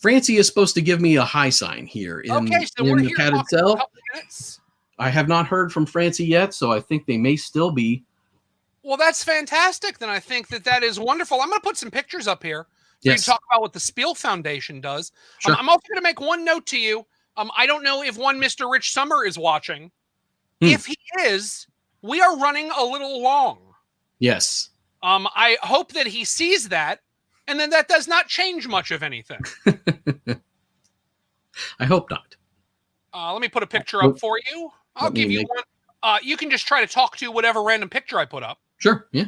Francie is supposed to give me a high sign here in the pad itself. I have not heard from Francie yet, so I think they may still be. Well, that's fantastic. Then I think that is wonderful. I'm going to put some pictures up here. Yes. We can talk about what the Spiel Foundation does. Sure. I'm also going to make one note to you. I don't know if one Mr. Rich Sommer is watching, If he is, we are running a little long. Yes. I hope that he sees that, and then that does not change much of anything. I hope not. Let me put a picture up for you. I'll give you one. You can just try to talk to whatever random picture I put up. Sure, yeah.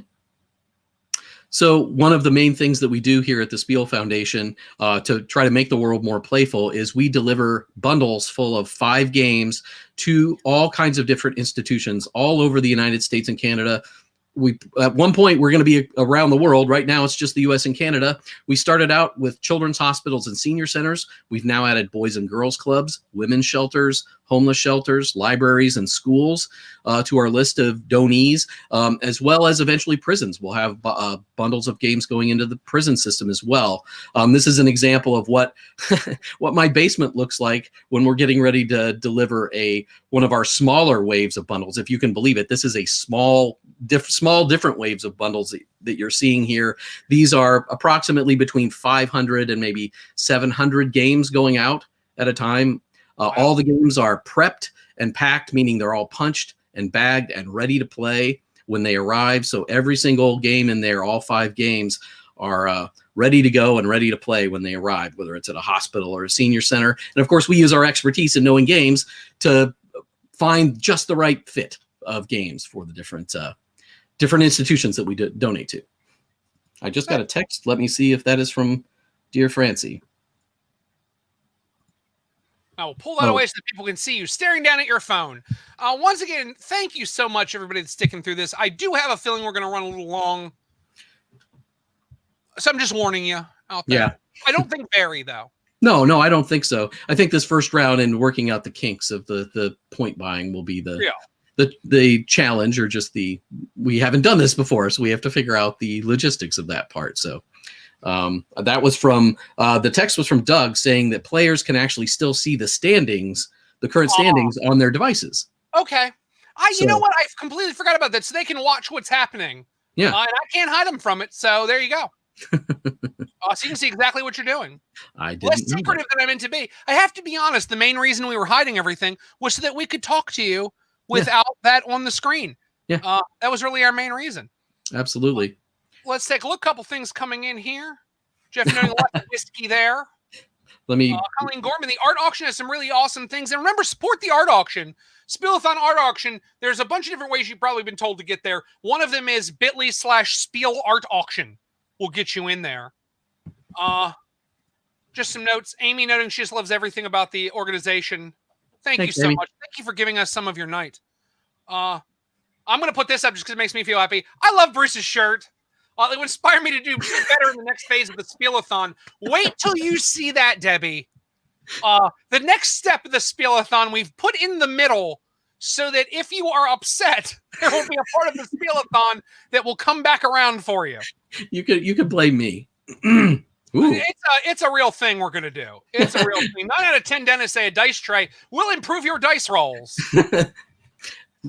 So one of the main things that we do here at the Spiel Foundation to try to make the world more playful is we deliver bundles full of 5 games to all kinds of different institutions all over the United States and Canada. At one point, we're going to be around the world. Right now, it's just the U.S. and Canada. We started out with children's hospitals and senior centers. We've now added boys and girls clubs, women's shelters, homeless shelters, libraries, and schools to our list of donees, as well as eventually prisons. We'll have bundles of games going into the prison system as well. This is an example of what what my basement looks like when we're getting ready to deliver one of our smaller waves of bundles. If you can believe it, this is a small different waves of bundles that you're seeing here. These are approximately between 500 and maybe 700 games going out at a time. Wow. All the games are prepped and packed, meaning they're all punched and bagged and ready to play when they arrive. So every single game in there, all 5 games, are ready to go and ready to play when they arrive, whether it's at a hospital or a senior center. And of course, we use our expertise in knowing games to find just the right fit of games for the different institutions that we donate to. I just got a text. Let me see if that is from dear Francie. I will pull that away so that people can see you staring down at your phone. Once again, thank you so much, everybody that's sticking through this. I do have a feeling we're going to run a little long. So I'm just warning you out there. Yeah. I don't think very, though. No, I don't think so. I think this first round and working out the kinks of the point buying will be the challenge, or just we haven't done this before, so we have to figure out the logistics of that part. So that was from the text was from Doug saying that players can actually still see the current standings on their devices. Okay. You know what? I completely forgot about that. So they can watch what's happening. Yeah. And I can't hide them from it. So there you go. So you can see exactly what you're doing. I didn't Less secretive than I meant to be. I have to be honest. The main reason we were hiding everything was so that we could talk to you without that on the screen. Yeah. That was really our main reason. Absolutely. Let's take a look. Couple things coming in here. Jeff noting lots of whiskey there. Colleen Gorman, the art auction has some really awesome things. And remember, support the art auction. Spiel-A-Thon art auction. There's a bunch of different ways you've probably been told to get there. One of them is bit.ly/Spiel Art Auction. Will get you in there. Just some notes. Amy noting she just loves everything about the organization. Thanks, you so Amy. much. Thank you for giving us some of your night. I'm going to put this up just because it makes me feel happy. I love Bruce's shirt. It would inspire me to do better in the next phase of the Spiel-A-Thon. Wait till you see that, Debbie. The next step of the Spiel-A-Thon we've put in the middle so that if you are upset, there will be a part of the Spiel-A-Thon that will come back around for you. You could blame me. It's a real thing we're going to do. It's a real thing. 9 out of 10 dentists say a dice tray will improve your dice rolls.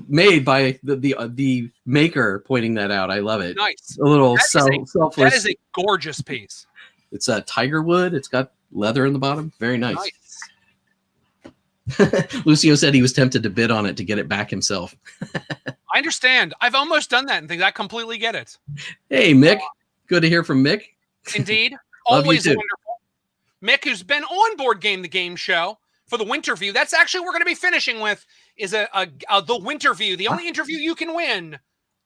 Made by the maker pointing that out. I love it. Nice. A little selfless. That is a gorgeous piece. It's a tiger wood. It's got leather in the bottom. Very nice. Lucio said he was tempted to bid on it to get it back himself. I understand. I've almost done that and things. I completely get it. Hey, Mick. Good to hear from Mick. Indeed. Love Always you too. wonderful. Mick, who's been on Board Game, the game show, for the Winter View. That's actually what we're going to be finishing with is the Winter View, the only interview you can win.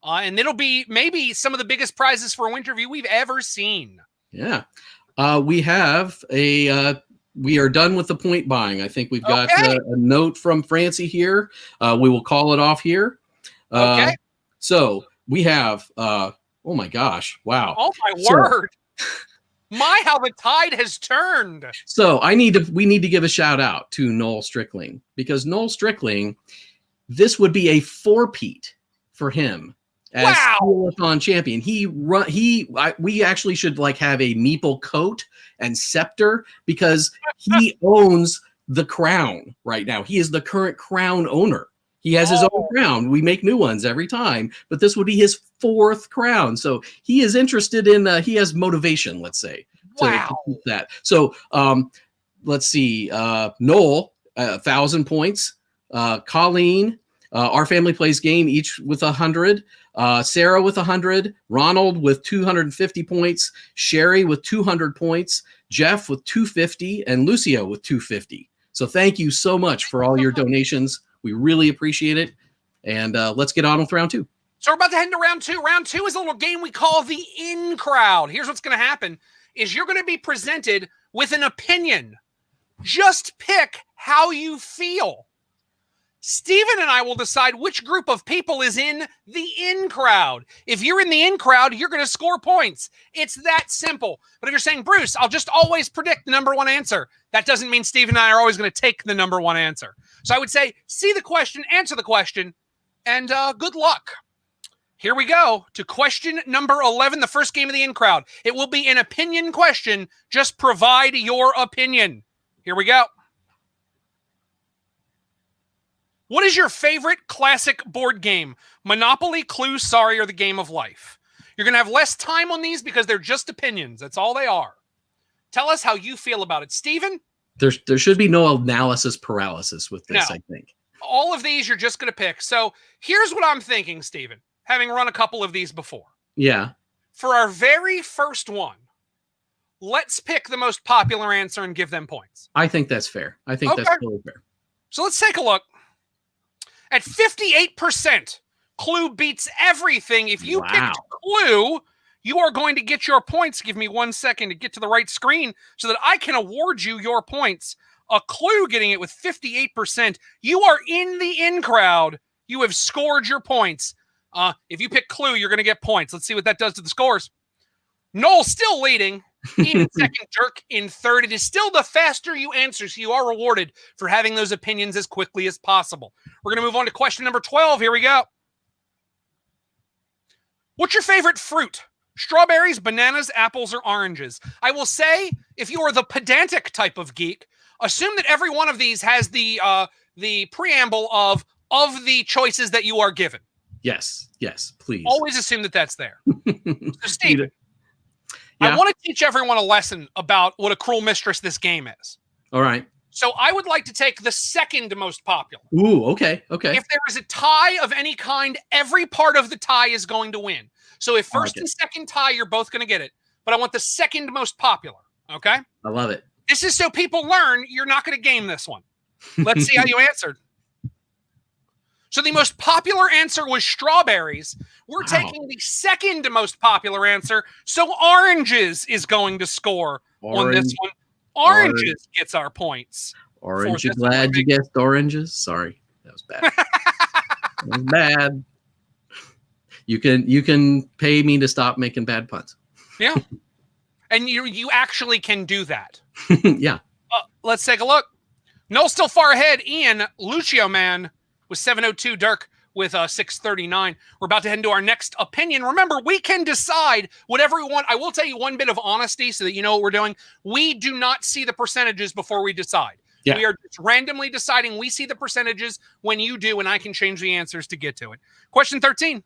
And it'll be maybe some of the biggest prizes for a Winter View we've ever seen. Yeah. We are done with the point buying. I think we've got a note from Francie here. We will call it off here. Okay. So we have, oh my gosh. Wow. Oh my word. My, how the tide has turned. So we need to give a shout out to Noel Strickling, because Noel Strickling, this would be a 4-peat for him as Spiel-A-Thon champion. We actually should have a meeple coat and scepter, because he owns the crown right now. He is the current crown owner. He has his own crown. We make new ones every time, but this would be his 4th crown. So he is interested in, he has motivation, let's say, to keep that. So let's see, Noel, 1,000 points. Colleen, Our Family Plays Game, each with 100. Sarah with 100. Ronald with 250 points. Sherry with 200 points. Jeff with 250. And Lucio with 250. So thank you so much for all your donations. We really appreciate it. And let's get on with round 2. So we're about to head into round 2. Round 2 is a little game we call the In Crowd. Here's what's going to happen is you're going to be presented with an opinion. Just pick how you feel. Steven and I will decide which group of people is in the in crowd. If you're in the in crowd, you're going to score points. It's that simple. But if you're saying, Bruce, I'll just always predict the number one answer, that doesn't mean Steven and I are always going to take the number one answer. So I would say, see the question, answer the question, and good luck. Here we go to question number 11, the first game of the in crowd. It will be an opinion question. Just provide your opinion. Here we go. What is your favorite classic board game? Monopoly, Clue, Sorry, or the Game of Life? You're going to have less time on these because they're just opinions. That's all they are. Tell us how you feel about it. Steven? There should be no analysis paralysis with this, I think. All of these you're just going to pick. So here's what I'm thinking, Steven, having run a couple of these before. Yeah. For our very first one, let's pick the most popular answer and give them points. I think that's fair. I think that's totally fair. So let's take a look. At 58%, Clue beats everything. If you picked Clue, you are going to get your points. Give me 1 second to get to the right screen so that I can award you your points. A Clue getting it with 58%. You are in the in crowd. You have scored your points. If you pick Clue, you're going to get points. Let's see what that does to the scores. Noel still leading. Ian in second, Dirk in third. It is still the faster you answer, so you are rewarded for having those opinions as quickly as possible. We're going to move on to question number 12. Here we go. What's your favorite fruit? Strawberries, bananas, apples, or oranges? I will say, if you are the pedantic type of geek, assume that every one of these has the preamble of the choices that you are given. Yes, please. Always assume that that's there. So, Steven, I want to teach everyone a lesson about what a cruel mistress this game is. All right. So I would like to take the second most popular. Ooh, okay. If there is a tie of any kind, every part of the tie is going to win. So if first and second tie, you're both going to get it. But I want the second most popular, okay? I love it. This is so people learn you're not going to game this one. Let's see how you answered. So the most popular answer was strawberries. We're taking the second most popular answer. So oranges is going to score on this one. Oranges gets our points. Orange, you glad you guessed oranges? Sorry, that was bad. That was bad. You can pay me to stop making bad puns. Yeah, and you actually can do that. Yeah. Let's take a look. Noel's still far ahead. Ian, Lucio Man with 702, Dirk with 639. We're about to head into our next opinion. Remember, we can decide whatever we want. I will tell you one bit of honesty so that you know what we're doing. We do not see the percentages before we decide. Yeah. We are just randomly deciding. We see the percentages when you do, and I can change the answers to get to it. Question 13.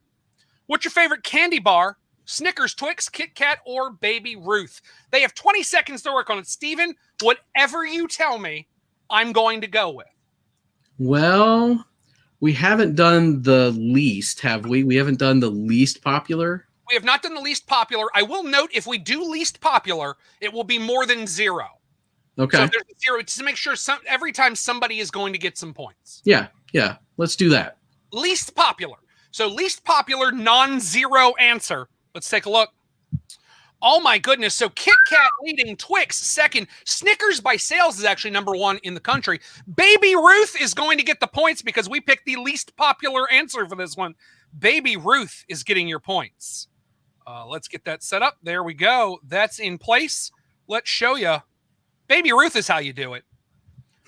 What's your favorite candy bar? Snickers, Twix, Kit Kat, or Baby Ruth? They have 20 seconds to work on it. Steven, whatever you tell me, I'm going to go with. Well, we haven't done the least, have we? We haven't done the least popular. We have not done the least popular. I will note, if we do least popular, it will be more than 0. Okay. So if there's a 0, to make sure every time somebody is going to get some points. Yeah. Let's do that. Least popular. So least popular, non-zero answer. Let's take a look. Oh my goodness. So Kit Kat leading, Twix second. Snickers by sales is actually number 1 in the country. Baby Ruth is going to get the points because we picked the least popular answer for this one. Baby Ruth is getting your points. Let's get that set up. There we go. That's in place. Let's show you. Baby Ruth is how you do it.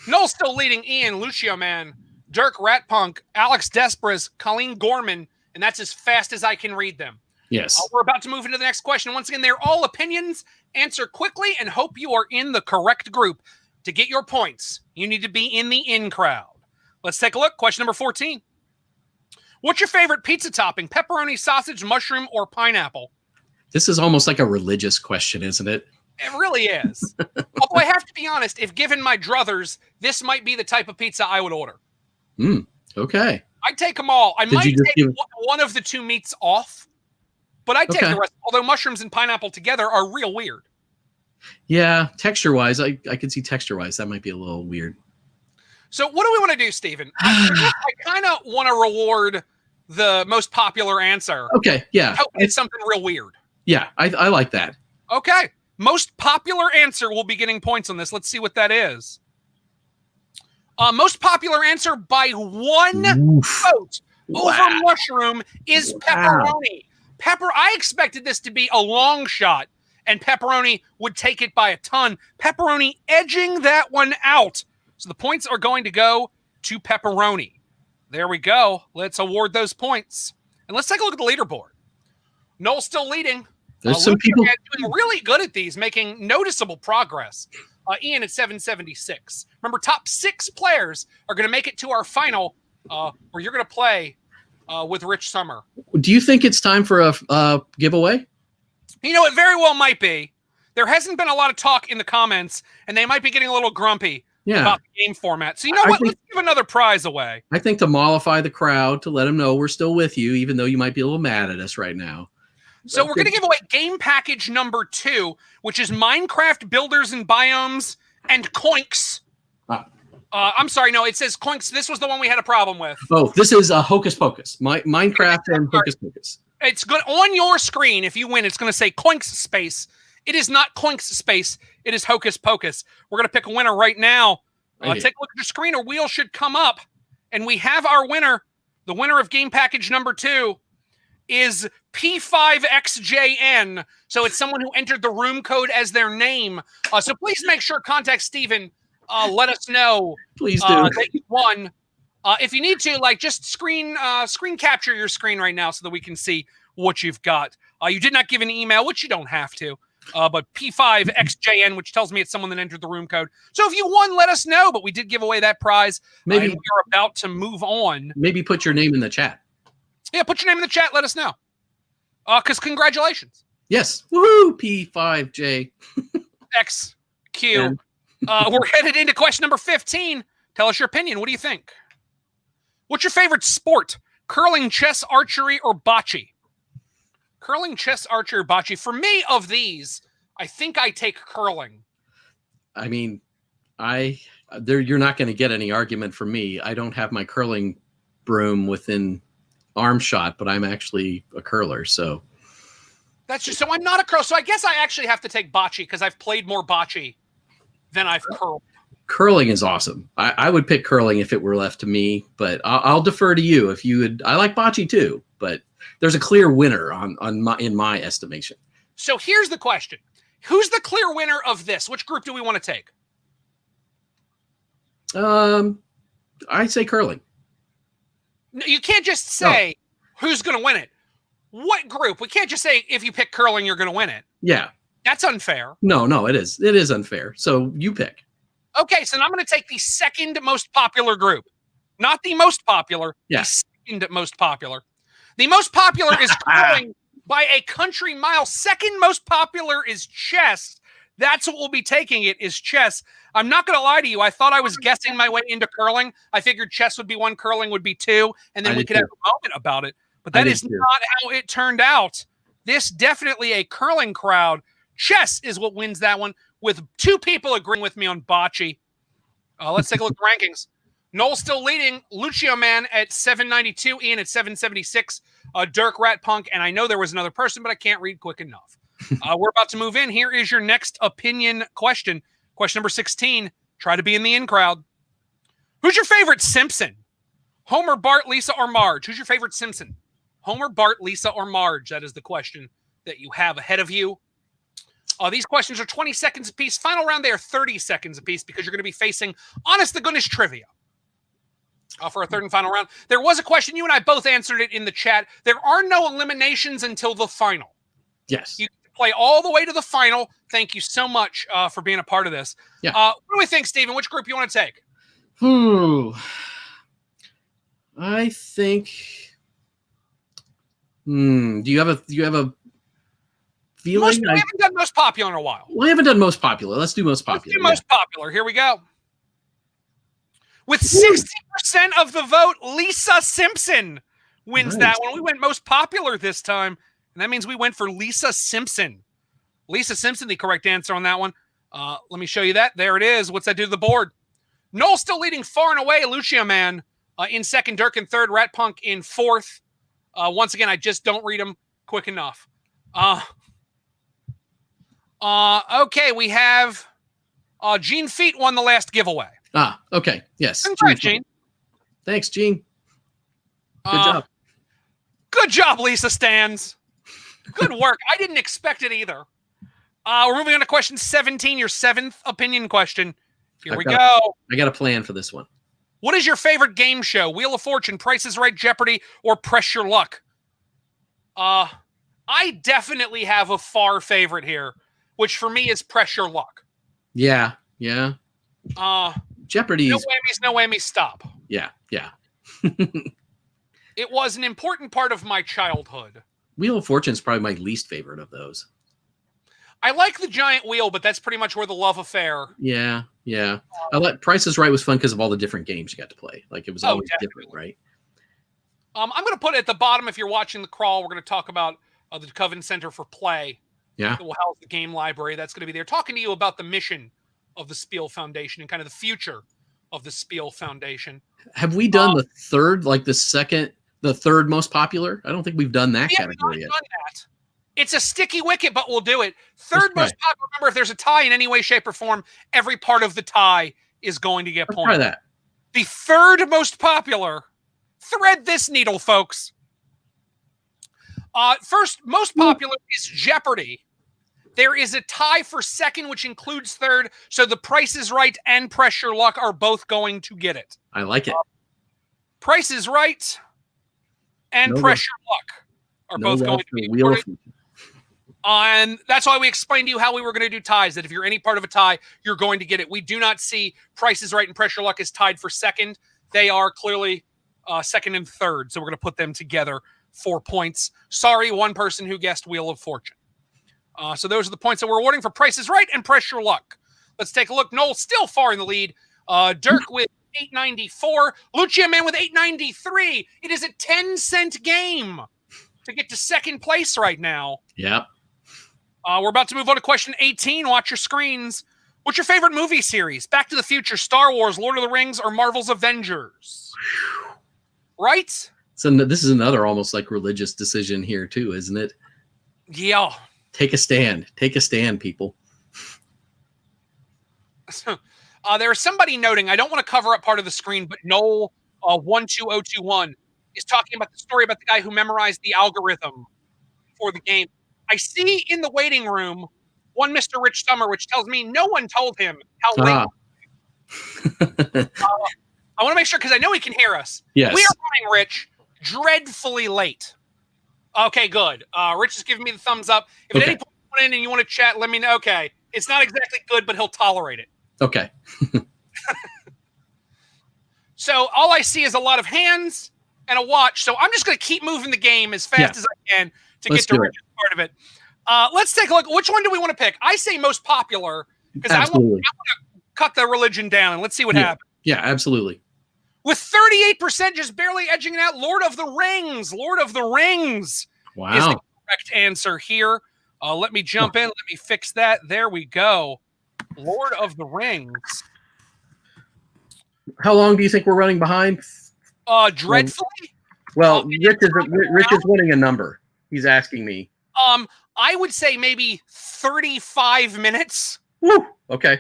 Noel's still leading. Ian, Lucio Man, Dirk Ratpunk, Alex Desprez, Colleen Gorman, and that's as fast as I can read them. Yes. We're about to move into the next question. Once again, they're all opinions. Answer quickly and hope you are in the correct group. To get your points, you need to be in the in crowd. Let's take a look. Question number 14. What's your favorite pizza topping? Pepperoni, sausage, mushroom, or pineapple? This is almost like a religious question, isn't it? It really is. Although I have to be honest, if given my druthers, this might be the type of pizza I would order. Okay. I'd take them all. I Did might you just take give- one of the two meats off, but I'd take Okay. the rest. Although mushrooms and pineapple together are real weird. Yeah, texture-wise, I could see texture-wise that might be a little weird. So what do we want to do, Stephen? I kind of want to reward the most popular answer. Okay, yeah. It's something real weird. Yeah, I like that. Okay. Most popular answer will be getting points on this. Let's see what that is. Most popular answer by one vote over mushroom is pepperoni. I expected this to be a long shot, and pepperoni would take it by a ton. Pepperoni edging that one out. So the points are going to go to pepperoni. There we go. Let's award those points. And let's take a look at the leaderboard. Noel's still leading. There's some people doing really good at these, making noticeable progress. Ian at 776. Remember, top 6 players are going to make it to our final, where you're going to play with Rich Sommer. Do you think it's time for a giveaway? You know, it very well might be. There hasn't been a lot of talk in the comments, and they might be getting a little grumpy about the game format. So you know what? Let's give another prize away. I think to mollify the crowd, to let them know we're still with you, even though you might be a little mad at us right now. So we're going to give away game package number 2, which is Minecraft Builders and Biomes and Coinks. I'm sorry, no, it says Coinks. This was the one we had a problem with. Oh, this is Hocus Pocus. Minecraft and Hocus Pocus. It's good on your screen. If you win, it's going to say Coinks space. It is not Coinks space. It is Hocus Pocus. We're going to pick a winner right now. Take a look at your screen. A wheel should come up, and we have our winner. The winner of game package number 2 is P5XJN. So it's someone who entered the room code as their name. So please make sure contact Steven. Let us know. Please do. That you won. If you need to, like, just screen capture your screen right now so that we can see what you've got. You did not give an email, which you don't have to. But P5XJN, which tells me it's someone that entered the room code. So if you won, let us know. But we did give away that prize. Maybe and we're about to move on. Maybe put your name in the chat. Yeah, put your name in the chat. Let us know. Because congratulations. Yes. Woohoo! P5J. XQ. We're headed into question number 15. Tell us your opinion. What do you think? What's your favorite sport? Curling, chess, archery, or bocce? Curling, chess, archery, or bocce. For me, of these, I think I take curling. I mean, you're not going to get any argument from me. I don't have my curling broom within arm shot, but I'm actually a curler, so. That's just, so I'm not a curler. So I guess I actually have to take bocce because I've played more bocce than I've curled. Curling is awesome. I would pick curling if it were left to me, but I'll defer to you if you would. I like bocce too, but there's a clear winner in my estimation. So here's the question: who's the clear winner of this? Which group do we want to take? I'd say curling. No, you can't just say who's going to win it. What group? We can't just say if you pick curling, you're going to win it. Yeah. That's unfair. No, it is. It is unfair. So you pick. Okay, so now I'm going to take the second most popular group. Not the most popular, yeah. The second most popular. The most popular is curling by a country mile. Second most popular is chess. That's what we'll be taking it, is chess. I'm not going to lie to you. I thought I was guessing my way into curling. I figured chess would be 1, curling would be 2, and then we could have a moment about it. But that is not how it turned out. This definitely a curling crowd. Chess is what wins that one, with 2 people agreeing with me on bocce. Let's take a look at the rankings. Noel still leading. Lucio Man at 792. Ian at 776. Dirk Rat Punk. And I know there was another person, but I can't read quick enough. We're about to move in. Here is your next opinion question. Question number 16. Try to be in the in crowd. Who's your favorite Simpson? Homer, Bart, Lisa, or Marge? Who's your favorite Simpson? Homer, Bart, Lisa, or Marge? That is the question that you have ahead of you. These questions are 20 seconds apiece. Final round, they are 30 seconds apiece because you're going to be facing honest-to-goodness trivia for a third and final round. There was a question. You and I both answered it in the chat. There are no eliminations until the final. Yes. You play all the way to the final. Thank you so much for being a part of this. Yeah. What do we think, Steven? Which group you want to take? I think. Do you have a feeling? We haven't done most popular in a while. We haven't done most popular. Let's do most popular. Let's do most popular. Here we go. With 60 50% of the vote, Lisa Simpson wins that one. We went most popular this time, and that means we went for Lisa Simpson. Lisa Simpson, the correct answer on that one. Let me show you that. There it is. What's that do to the board? Noel still leading far and away. Lucia Man in second. Dirk in third. Rat Punk in fourth. Once again, I just don't read them quick enough. Okay, we have Gene Feet won the last giveaway. Okay. Yes. Congrats, Gene. Thanks, Gene. Good job. Good job, Lisa Stans. Good work. I didn't expect it either. We're moving on to question 17, your seventh opinion question. Here we go. I got a plan for this one. What is your favorite game show? Wheel of Fortune, Price is Right, Jeopardy, or Press Your Luck? I definitely have a far favorite here, which for me is Press Your Luck. Yeah. Jeopardy. No whammies, stop. Yeah. It was an important part of my childhood. Wheel of Fortune is probably my least favorite of those. I like the giant wheel, but that's pretty much where the love affair. Yeah. I like Price is Right was fun because of all the different games you got to play. Like it was always different, right? I'm going to put it at the bottom. If you're watching the crawl, we're going to talk about the Coven Center for Play. Yeah. That will house the game library. That's going to be there. Talking to you about the mission of the Spiel Foundation and kind of the future of the Spiel Foundation. Have we done the third, like the third most popular? I don't think we've done that category yet. Done that. It's a sticky wicket, but we'll do it. Third most popular. Remember, if there's a tie in any way, shape, or form, every part of the tie is going to get points. Try that. The third most popular. Thread this needle, folks. First, most popular is Jeopardy. There is a tie for second, which includes third. So the Price is Right and Press Your Luck are both going to get it. I like it. Price is Right and Press Your Luck are both going to be Wheel of Fortune. And that's why we explained to you how we were going to do ties, that if you're any part of a tie, you're going to get it. We do not see Price is Right and Press Your Luck as tied for second. They are clearly second and third. So we're going to put them together 4 points. Sorry, one person who guessed Wheel of Fortune. So those are the points that we're awarding for Price is Right and Press Your Luck. Let's take a look. Noel still far in the lead. Dirk with 894. Lucia Man with 893. It is a 10-cent game to get to second place right now. Yep. We're about to move on to question 18. Watch your screens. What's your favorite movie series? Back to the Future, Star Wars, Lord of the Rings, or Marvel's Avengers? Right? So this is another almost like religious decision here too, isn't it? Yeah. Take a stand. Take a stand, people. There is somebody noting, I don't want to cover up part of the screen, but Noel 12021 is talking about the story about the guy who memorized the algorithm for the game. I see in the waiting room one Mr. Rich Sommer, which tells me no one told him how late. I want to make sure, because I know he can hear us. Yes. We are running, Rich, dreadfully late. Okay, good. Rich is giving me the thumbs up. If at any point you want in and you want to chat, let me know. Okay. It's not exactly good, but he'll tolerate it. Okay. So all I see is a lot of hands and a watch. So I'm just going to keep moving the game as fast as I can to get to Rich's part of it. Let's take a look. Which one do we want to pick? I say most popular because I want to cut the religion down and let's see what happens. Yeah, absolutely. With 38% just barely edging it out, Lord of the Rings. Lord of the Rings is the correct answer here. Let me jump in. Let me fix that. There we go. Lord of the Rings. How long do you think we're running behind? Dreadfully. Well, Rich is winning a number. He's asking me. I would say maybe 35 minutes. Woo. Okay.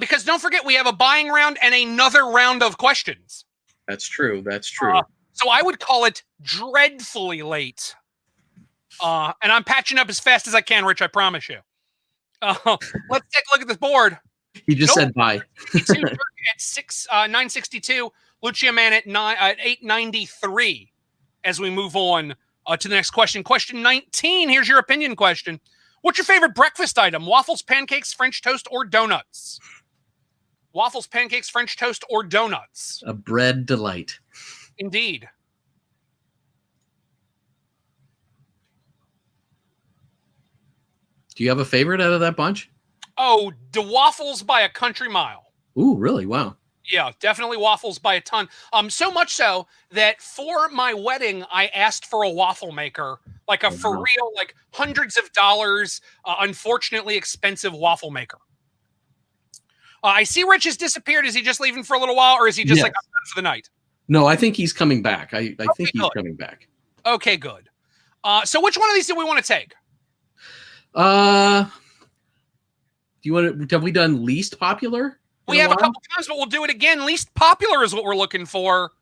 Because don't forget, we have a buying round and another round of questions. That's true. That's true. So I would call it dreadfully late. And I'm patching up as fast as I can, Rich, I promise you. Let's take a look at this board. He just said bye. At 962, Lucia Man at 893 as we move on to the next question. Question 19, here's your opinion question. What's your favorite breakfast item? Waffles, pancakes, French toast, or donuts? Waffles, pancakes, French toast, or donuts? A bread delight. Indeed. Do you have a favorite out of that bunch? Oh, the waffles by a country mile. Ooh, really? Wow. Yeah, definitely waffles by a ton. So much so that for my wedding, I asked for a waffle maker, like a Oh, for wow. real, like hundreds of dollars, unfortunately expensive waffle maker. I see Rich has disappeared. Is he just leaving for a little while, or is he just like, Yes. I'm done for the night? No, I think he's coming back. I think Okay, he's good. coming back. Okay, good. So which one of these do we want to take? Do you want to? Have we done least popular? We have a couple times, but we'll do it again. Least popular is what we're looking for.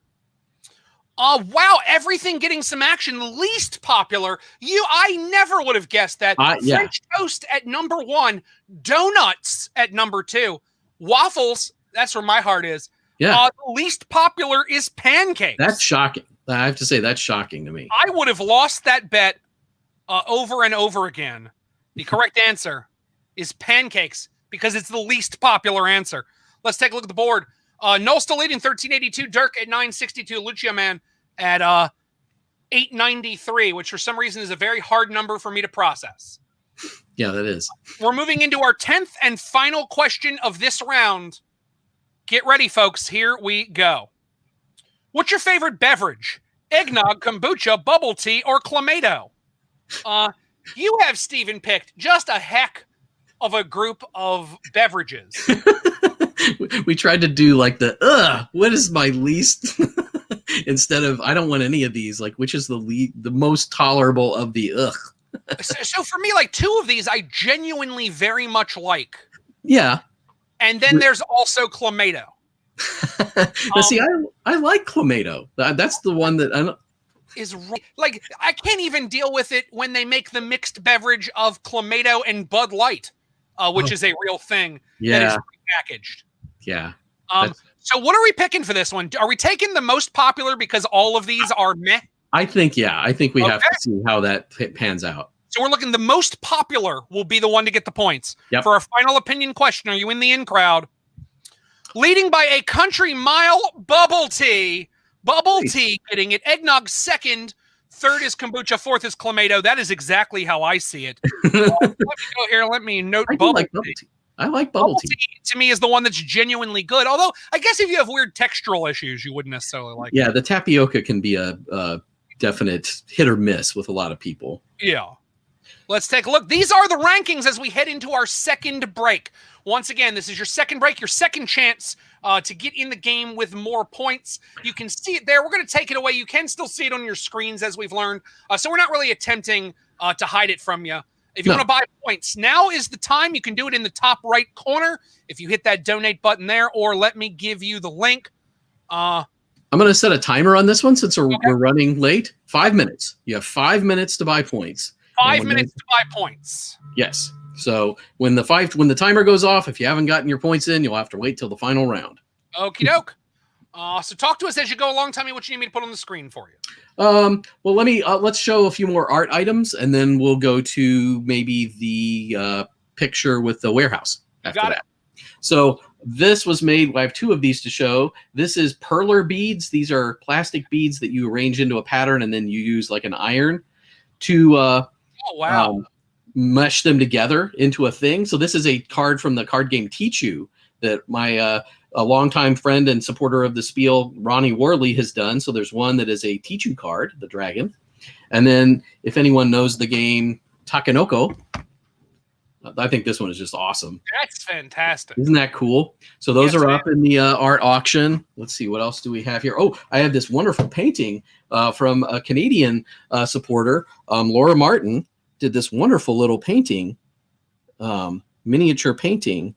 Wow, everything getting some action. Least popular. I never would have guessed that. Yeah. French toast at number 1, donuts at number 2, waffles. That's where my heart is. Yeah. Least popular is pancakes. That's shocking. I have to say that's shocking to me. I would have lost that bet over and over again. The correct answer is pancakes because it's the least popular answer. Let's take a look at the board. Noel still leading 1382, Dirk at 962, Lucio Man at 893, which for some reason is a very hard number for me to process. Yeah, that is. We're moving into our 10th and final question of this round. Get ready, folks. Here we go. What's your favorite beverage? Eggnog, kombucha, bubble tea, or clamato? You have Steven picked just a heck of a group of beverages. We tried to do like what is my least instead of I don't want any of these, like which is the most tolerable of the So for me, like 2 of these I genuinely very much like. Yeah. And then there's also clamato. Now, see, I like clamato. That's the one that I don't like. I can't even deal with it when they make the mixed beverage of clamato and Bud Light, which is a real thing that is repackaged. Yeah. So what are we picking for this one? Are we taking the most popular because all of these are meh? I think we have to see how that pans out. So we're looking, the most popular will be the one to get the points. Yep. For a final opinion question, are you in the in crowd? Leading by a country mile, bubble tea. Bubble tea getting it. Eggnog second. Third is kombucha. Fourth is clamato. That is exactly how I see it. Let me go here. Let me note bubble tea. I like bubble tea. To me is the one that's genuinely good. Although I guess if you have weird textural issues, you wouldn't necessarily like it. Yeah, the tapioca can be a definite hit or miss with a lot of people. Yeah. Let's take a look. These are the rankings as we head into our second break. Once again, this is your second break, your second chance to get in the game with more points. You can see it there. We're going to take it away. You can still see it on your screens as we've learned. So we're not really attempting to hide it from you. If you want to buy points, now is the time. You can do it in the top right corner if you hit that donate button there, or let me give you the link. I'm going to set a timer on this one since we're running late. 5 minutes. You have 5 minutes to buy points. 5 minutes to buy points. Yes. So when the timer goes off, if you haven't gotten your points in, you'll have to wait till the final round. Okie doke. So talk to us as you go along. Tell me what you need me to put on the screen for you. Well, let's show a few more art items, and then we'll go to maybe the picture with the warehouse after that. So this was made. I have 2 of these to show. This is perler beads. These are plastic beads that you arrange into a pattern, and then you use like an iron to mesh them together into a thing. So this is a card from the card game Teach You that my a longtime friend and supporter of the Spiel, Ronnie Worley, has done. So there's one that is a Teach You card, the dragon. And then if anyone knows the game Takenoko, I think this one is just awesome. That's fantastic. Isn't that cool? So those are up in the art auction. Let's see, what else do we have here? Oh, I have this wonderful painting from a Canadian supporter. Laura Martin did this wonderful little painting, miniature painting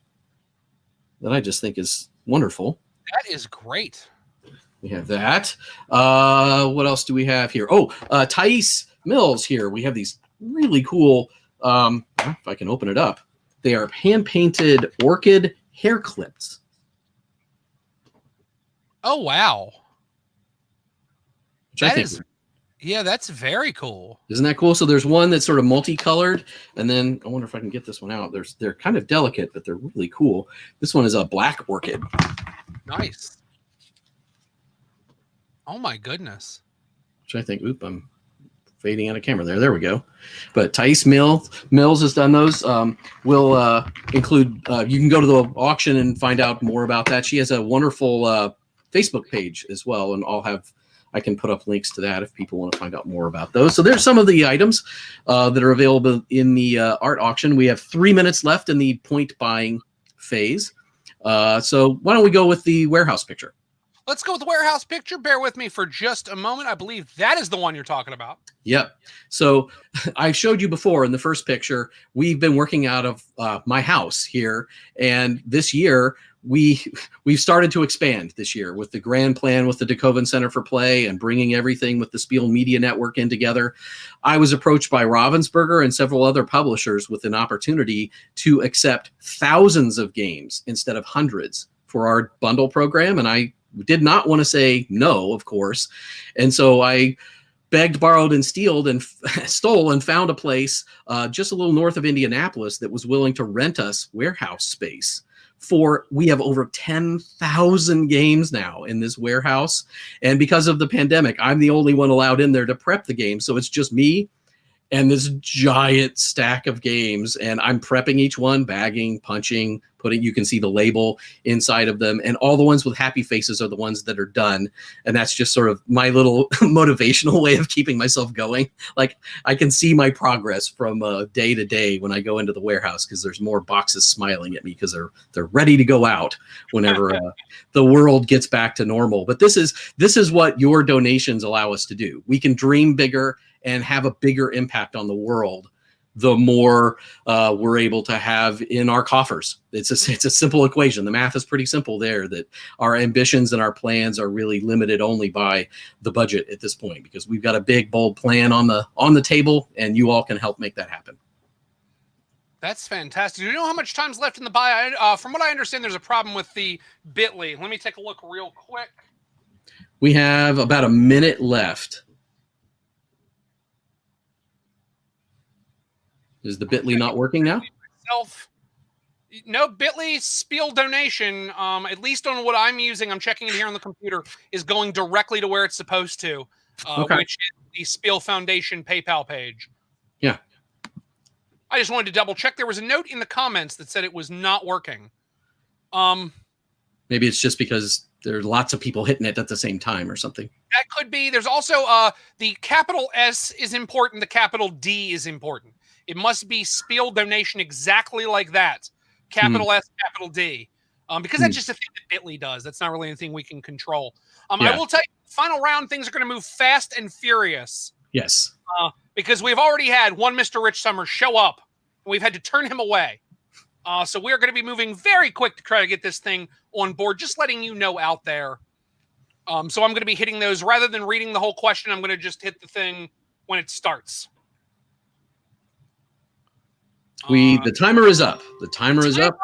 that I just think is wonderful. That is great. We have that. What else do we have here? Oh, Thais Mills here. We have these really cool, if I can open it up, they are hand-painted orchid hair clips. Oh, wow. Which I think yeah, that's very cool. Isn't that cool? So there's one that's sort of multicolored, and then I wonder if I can get this one out. They're kind of delicate, but they're really cool. This one is a black orchid. Nice. Oh my goodness. Which I think, I'm fading out of camera there. There we go. But Thais Mills has done those. We'll include, you can go to the auction and find out more about that. She has a wonderful Facebook page as well, and I can put up links to that if people want to find out more about those. So there's some of the items that are available in the art auction. We have 3 minutes left in the point buying phase. So why don't we go with the warehouse picture? Let's go with the warehouse picture. Bear with me for just a moment. I believe that is the one you're talking about. Yep. So I showed you before in the first picture, we've been working out of my house here. And this year, we've started to expand this year with the grand plan with the DeKoven Center for Play and bringing everything with the Spiel Media Network in together. I was approached by Ravensburger and several other publishers with an opportunity to accept thousands of games instead of hundreds for our bundle program. And I did not want to say no, of course. And so I begged, borrowed, and stole and found a place just a little north of Indianapolis that was willing to rent us warehouse space. We have over 10,000 games now in this warehouse. And because of the pandemic, I'm the only one allowed in there to prep the game. So it's just me and this giant stack of games, and I'm prepping each one, bagging, punching, you can see the label inside of them, and all the ones with happy faces are the ones that are done. And that's just sort of my little motivational way of keeping myself going. Like, I can see my progress from day to day when I go into the warehouse, because there's more boxes smiling at me because they're ready to go out whenever the world gets back to normal. But this is what your donations allow us to do. We can dream bigger and have a bigger impact on the world the more we're able to have in our coffers. It's a simple equation. The math is pretty simple there, that our ambitions and our plans are really limited only by the budget at this point, because we've got a big, bold plan on the table, and you all can help make that happen. That's fantastic. Do you know how much time's left in the buy? From what I understand, there's a problem with the Bitly. Let me take a look real quick. We have about a minute left. Is the Bitly not working now? No, Bitly Spiel donation, at least on what I'm using, I'm checking it here on the computer, is going directly to where it's supposed to, which is the Spiel Foundation PayPal page. Yeah. I just wanted to double check. There was a note in the comments that said it was not working. Maybe it's just because there are lots of people hitting it at the same time or something. That could be. There's also the capital S is important. The capital D is important. It must be Spiel donation exactly like that. Capital S, capital D. Because that's just a thing that Bitly does. That's not really anything we can control. I will tell you, final round, things are going to move fast and furious. Yes. Because we've already had one Mr. Rich Sommer show up. And we've had to turn him away. So we're going to be moving very quick to try to get this thing on board. Just letting you know out there. So I'm going to be hitting those. Rather than reading the whole question, I'm going to just hit the thing when it starts. The timer is up. The timer is up.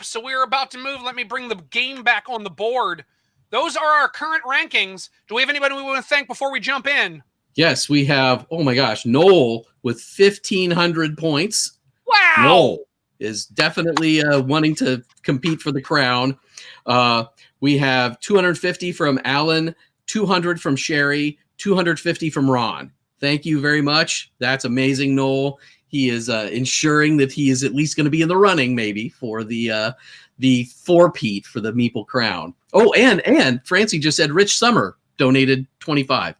So we're about to move. Let me bring the game back on the board. Those are our current rankings. Do we have anybody we want to thank before we jump in? Yes, we have, oh my gosh, Noel with 1,500 points. Wow. Noel is definitely wanting to compete for the crown. We have 250 from Alan, 200 from Sherry, 250 from Ron. Thank you very much. That's amazing, Noel. He is ensuring that he is at least going to be in the running, maybe, for the four-peat for the Meeple Crown. Oh, and Francie just said Rich Sommer donated 25.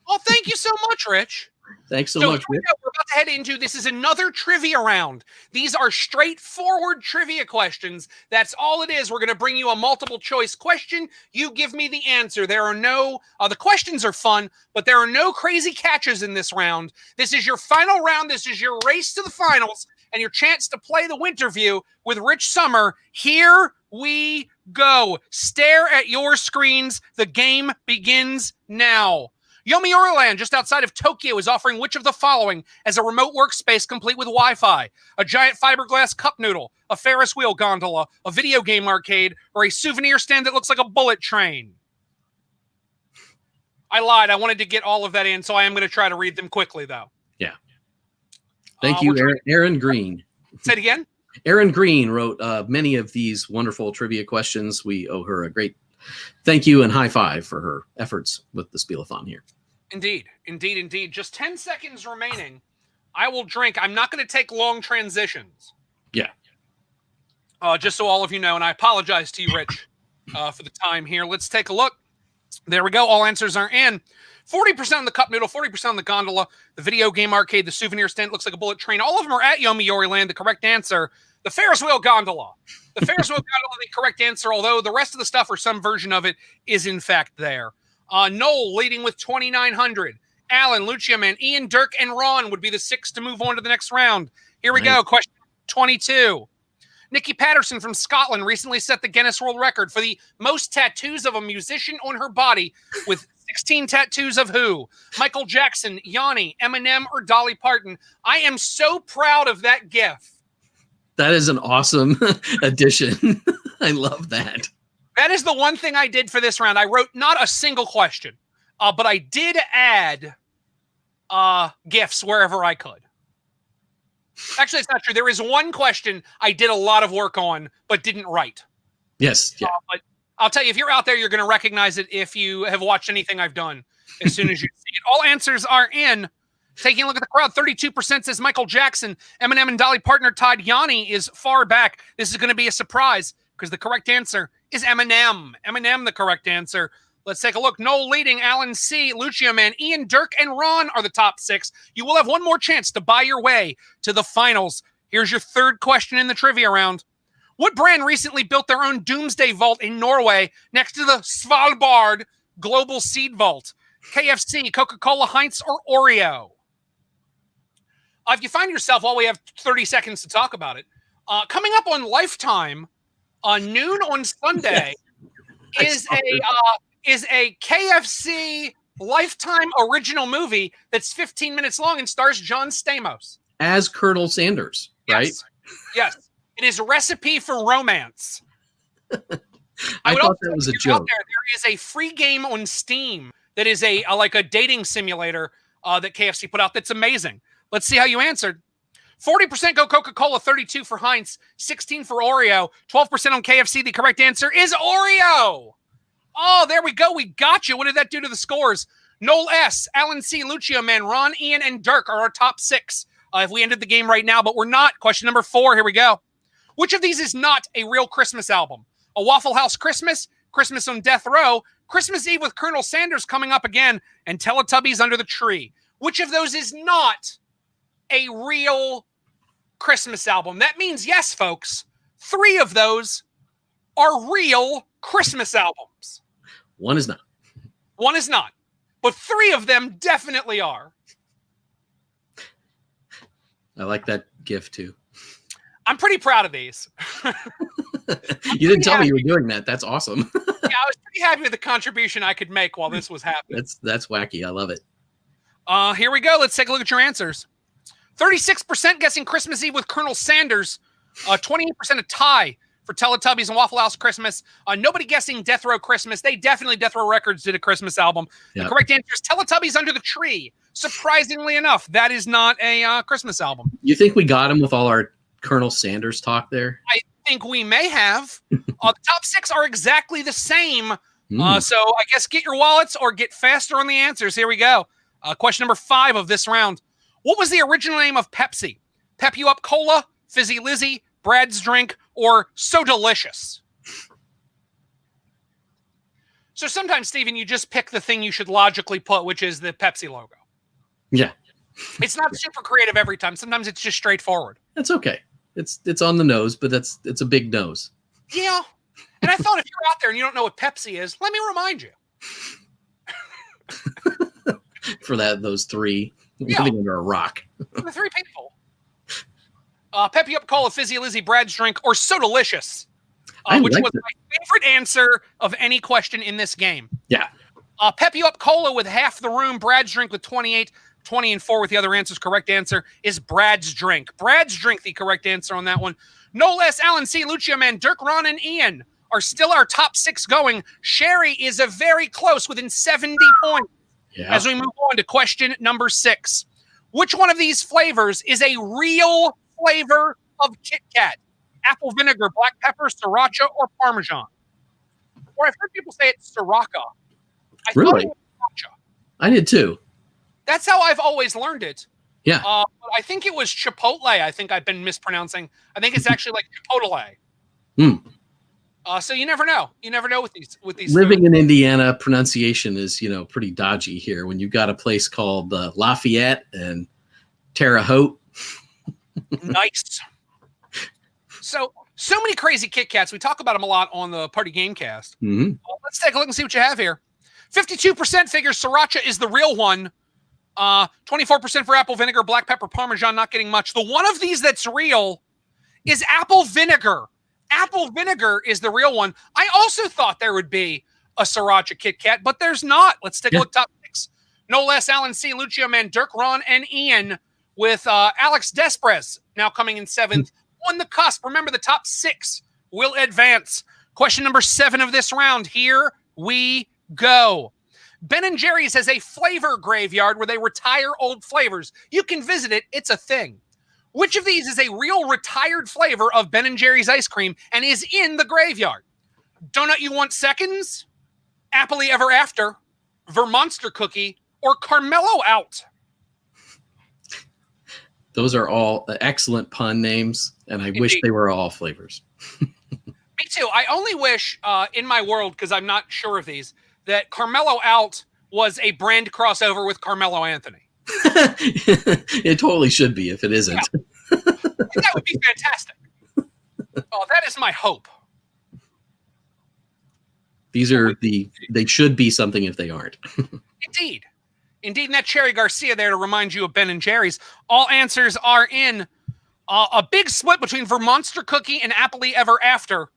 Oh, thank you so much, Rich. Thanks so much, Rich. We're about to head into, this is another trivia round. These are straightforward trivia questions. That's all it is. We're going to bring you a multiple choice question. You give me the answer. There are no, the questions are fun, but there are no crazy catches in this round. This is your final round. This is your race to the finals and your chance to play the Winterview with Rich Sommer. Here we go. Stare at your screens. The game begins now. Yomi Orland, just outside of Tokyo, is offering which of the following as a remote workspace complete with Wi-Fi? A giant fiberglass cup noodle, a Ferris wheel gondola, a video game arcade, or a souvenir stand that looks like a bullet train? I lied. I wanted to get all of that in, so I am going to try to read them quickly, though. Yeah. Thank you, Aaron Green. Say it again? Aaron Green wrote many of these wonderful trivia questions. We owe her a great thank you and high five for her efforts with the Spiel-A-Thon here. Indeed, indeed, indeed. Just 10 seconds remaining. I will drink. I'm not going to take long transitions. Yeah. Just so all of you know, and I apologize to you, Rich, for the time here. Let's take a look. There we go. All answers are in. 40% on the cup noodle, 40% on the gondola, the video game arcade, the souvenir stand looks like a bullet train. All of them are at Yomiuri Land. The correct answer, the Ferris wheel gondola. The Ferris wheel gondola, the correct answer, although the rest of the stuff or some version of it is in fact there. Noel leading with 2,900. Alan, Lucia Man, Ian, Dirk, and Ron would be the 6 to move on to the next round. Here we go. Question 22. Nikki Patterson from Scotland recently set the Guinness World Record for the most tattoos of a musician on her body with 16 tattoos of who? Michael Jackson, Yanni, Eminem, or Dolly Parton? I am so proud of that gif. That is an awesome addition. I love that. That is the one thing I did for this round. I wrote not a single question, but I did add gifs wherever I could. Actually, it's not true. There is one question I did a lot of work on, but didn't write. Yes. Yeah. But I'll tell you, if you're out there, you're going to recognize it if you have watched anything I've done as soon as you see it. All answers are in. Taking a look at the crowd, 32% says Michael Jackson. Eminem and Dolly Parton are tied. Yanni is far back. This is going to be a surprise because the correct answer is Eminem. Eminem, the correct answer. Let's take a look. Noel leading, Alan C, Lucia Man, Ian, Dirk, and Ron are the top 6. You will have one more chance to buy your way to the finals. Here's your third question in the trivia round. What brand recently built their own Doomsday Vault in Norway next to the Svalbard Global Seed Vault? KFC, Coca-Cola, Heinz, or Oreo? If you find yourself, while we have 30 seconds to talk about it, coming up on Lifetime, noon on Sunday, is a KFC Lifetime original movie that's 15 minutes long and stars John Stamos. As Colonel Sanders, right? Yes. It is Recipe for Romance. I thought that was a joke. There is a free game on Steam that is like a dating simulator that KFC put out that's amazing. Let's see how you answered. 40% go Coca-Cola, 32% for Heinz, 16% for Oreo, 12% on KFC. The correct answer is Oreo. Oh, there we go. We got you. What did that do to the scores? Noel S., Alan C., Lucia Man, Ron, Ian, and Dirk are our top 6 if we ended the game right now, but we're not. Question number 4. Here we go. Which of these is not a real Christmas album? A Waffle House Christmas, Christmas on Death Row, Christmas Eve with Colonel Sanders coming up again, and Teletubbies Under the Tree. Which of those is not a real Christmas album? That means, yes, folks, 3 of those are real Christmas albums. One is not. One is not. But 3 of them definitely are. I like that gift too. I'm pretty proud of these. You didn't tell me you were doing that. That's awesome. Yeah, I was pretty happy with the contribution I could make while this was happening. That's wacky. I love it. Here we go. Let's take a look at your answers. 36% guessing Christmas Eve with Colonel Sanders. 28% a tie for Teletubbies and Waffle House Christmas. Nobody guessing Death Row Christmas. They definitely, Death Row Records did a Christmas album. Yep. The correct answer is Teletubbies Under the Tree. Surprisingly enough, that is not a Christmas album. You think we got him with all our Colonel Sanders talk there? I think we may have. The top 6 are exactly the same. So I guess get your wallets or get faster on the answers. Here we go. Question number 5 of this round. What was the original name of Pepsi? Pep You Up Cola, Fizzy Lizzy, Brad's Drink, or So Delicious? So sometimes, Stephen, you just pick the thing you should logically put, which is the Pepsi logo. Yeah. It's not super creative every time. Sometimes it's just straightforward. That's okay. It's on the nose, but it's a big nose. Yeah. And I thought if you're out there and you don't know what Pepsi is, let me remind you. For those 3 living under a rock. The 3 people. Pep You Up Cola, Fizzy Lizzy, Brad's Drink, or So Delicious, which was my favorite answer of any question in this game. Yeah. Pep You Up Cola with half the room, Brad's Drink with 28, 20 and 4 with the other answers. Correct answer is Brad's Drink. Brad's Drink, the correct answer on that one. No less, Alan C., Lucia Man, Dirk, Ron, and Ian are still our top 6 going. Sherry is a very close, within 70 points. Yeah. As we move on to question number 6. Which one of these flavors is a real flavor of Kit Kat? Apple vinegar, black pepper, sriracha, or Parmesan? Or I've heard people say it's sriracha. I thought it was sriracha. I did too. That's how I've always learned it. Yeah. I think it was Chipotle. I think I've been mispronouncing. I think it's actually like Chipotle. So you never know. You never know with these Living foods. in Indiana, pronunciation is, pretty dodgy here. When you've got a place called Lafayette and Terre Haute. Nice. So many crazy Kit Kats. We talk about them a lot on the Party Gamecast. Let's take a look and see what you have here. 52% figures Sriracha is the real one. 24% for apple vinegar, black pepper, Parmesan, not getting much. The one of these that's real is apple vinegar. Apple vinegar is the real one. I also thought there would be a Sriracha Kit Kat, but there's not. Let's take a look. Top 6. No less Alan C., Lucio Man, Dirk, Ron, and Ian with Alex Desprez now coming in 7th. On the cusp. Remember, the top 6 will advance. Question number 7 of this round. Here we go. Ben & Jerry's has a flavor graveyard where they retire old flavors. You can visit it. It's a thing. Which of these is a real retired flavor of Ben & Jerry's ice cream and is in the graveyard? Donut You Want Seconds, Happily Ever After, Vermonster Cookie, or Carmelo Out? Those are all excellent pun names, and I wish they were all flavors. Me too. I only wish in my world, because I'm not sure of these, that Carmelo Out was a brand crossover with Carmelo Anthony. It totally should be if it isn't. Yeah. That would be fantastic. Oh, that is my hope. They should be something if they aren't. Indeed. Indeed, and that Cherry Garcia there to remind you of Ben & Jerry's. All answers are in. A big split between Vermonster Cookie and Happily Ever After,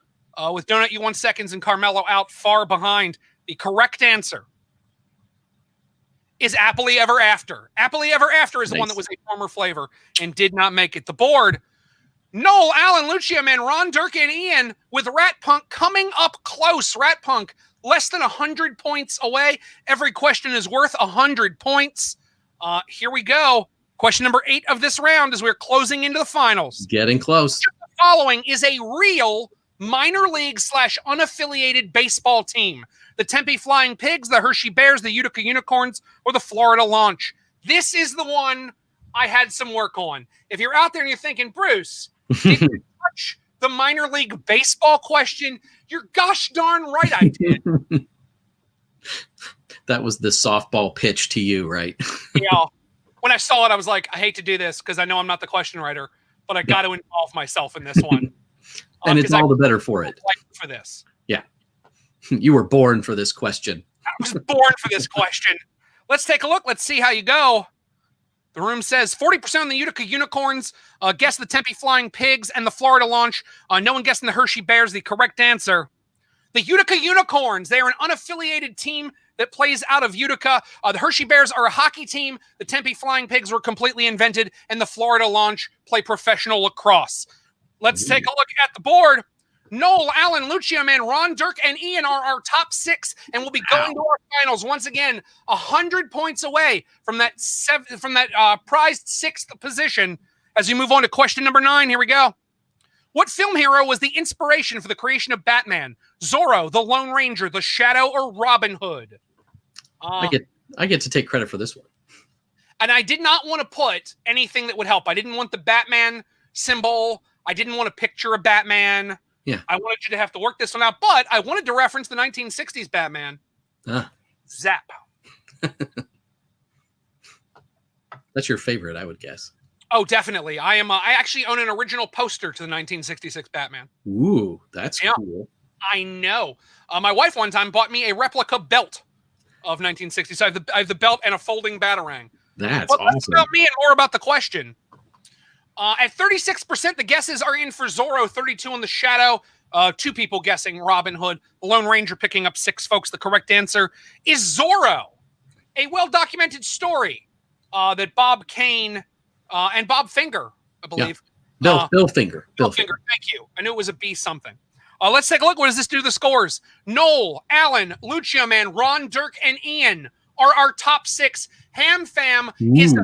with Donut You Want Seconds and Carmelo Out far behind. The correct answer is Happily Ever After. Happily Ever After is the one that was a former flavor and did not make it. The board, Noel, Alan, Lucia, Man, Ron, Dirk, and Ian with Rat Punk coming up close. Rat Punk less than 100 points away. Every question is worth 100 points. Here we go. Question number 8 of this round as we're closing into the finals. Getting close. The following is a real minor league / unaffiliated baseball team. The Tempe Flying Pigs, the Hershey Bears, the Utica Unicorns, or the Florida Launch. This is the one I had some work on. If you're out there and you're thinking, Bruce, did you touch the minor league baseball question? You're gosh darn right I did. That was the softball pitch to you, right? Yeah. When I saw it, I was like, I hate to do this because I know I'm not the question writer, but I got to involve myself in this one. And it's all the better for it. For this. Yeah. You were born for this question. I was born for this question. Let's take a look. Let's see how you go. The room says 40% on the Utica Unicorns, guess the Tempe Flying Pigs, and the Florida Launch. No one guessing the Hershey Bears. The correct answer. The Utica Unicorns. They are an unaffiliated team that plays out of Utica. The Hershey Bears are a hockey team. The Tempe Flying Pigs were completely invented, and the Florida Launch play professional lacrosse. Let's take a look at the board. Noel, Alan, Lucia, Man, Ron, Dirk, and Ian are our top 6, and we'll be going to our finals once again, 100 points away from that prized 6th position. As we move on to question number 9, here we go. What film hero was the inspiration for the creation of Batman? Zorro, the Lone Ranger, the Shadow, or Robin Hood? I get to take credit for this one. And I did not want to put anything that would help. I didn't want the Batman symbol. I didn't want a picture of Batman. Yeah. I wanted you to have to work this one out, but I wanted to reference the 1960s Batman. Zap. That's your favorite, I would guess. Oh, definitely. I actually own an original poster to the 1966 Batman. Ooh, that's cool. I know. My wife one time bought me a replica belt of 1960. So I have the belt and a folding Batarang. That's awesome. Less about me and more about the question. At 36%, the guesses are in for Zorro, 32 on the Shadow, 2 people guessing Robin Hood, the Lone Ranger picking up 6 folks. The correct answer is Zorro, a well-documented story that Bob Kane and Bob Finger, I believe. Yeah. Bill Finger. Bill Finger, thank you. I knew it was a B something. Let's take a look. What does this do to the scores? Noel, Alan, Lucia Man, Ron, Dirk, and Ian are our top 6. Ham Fam is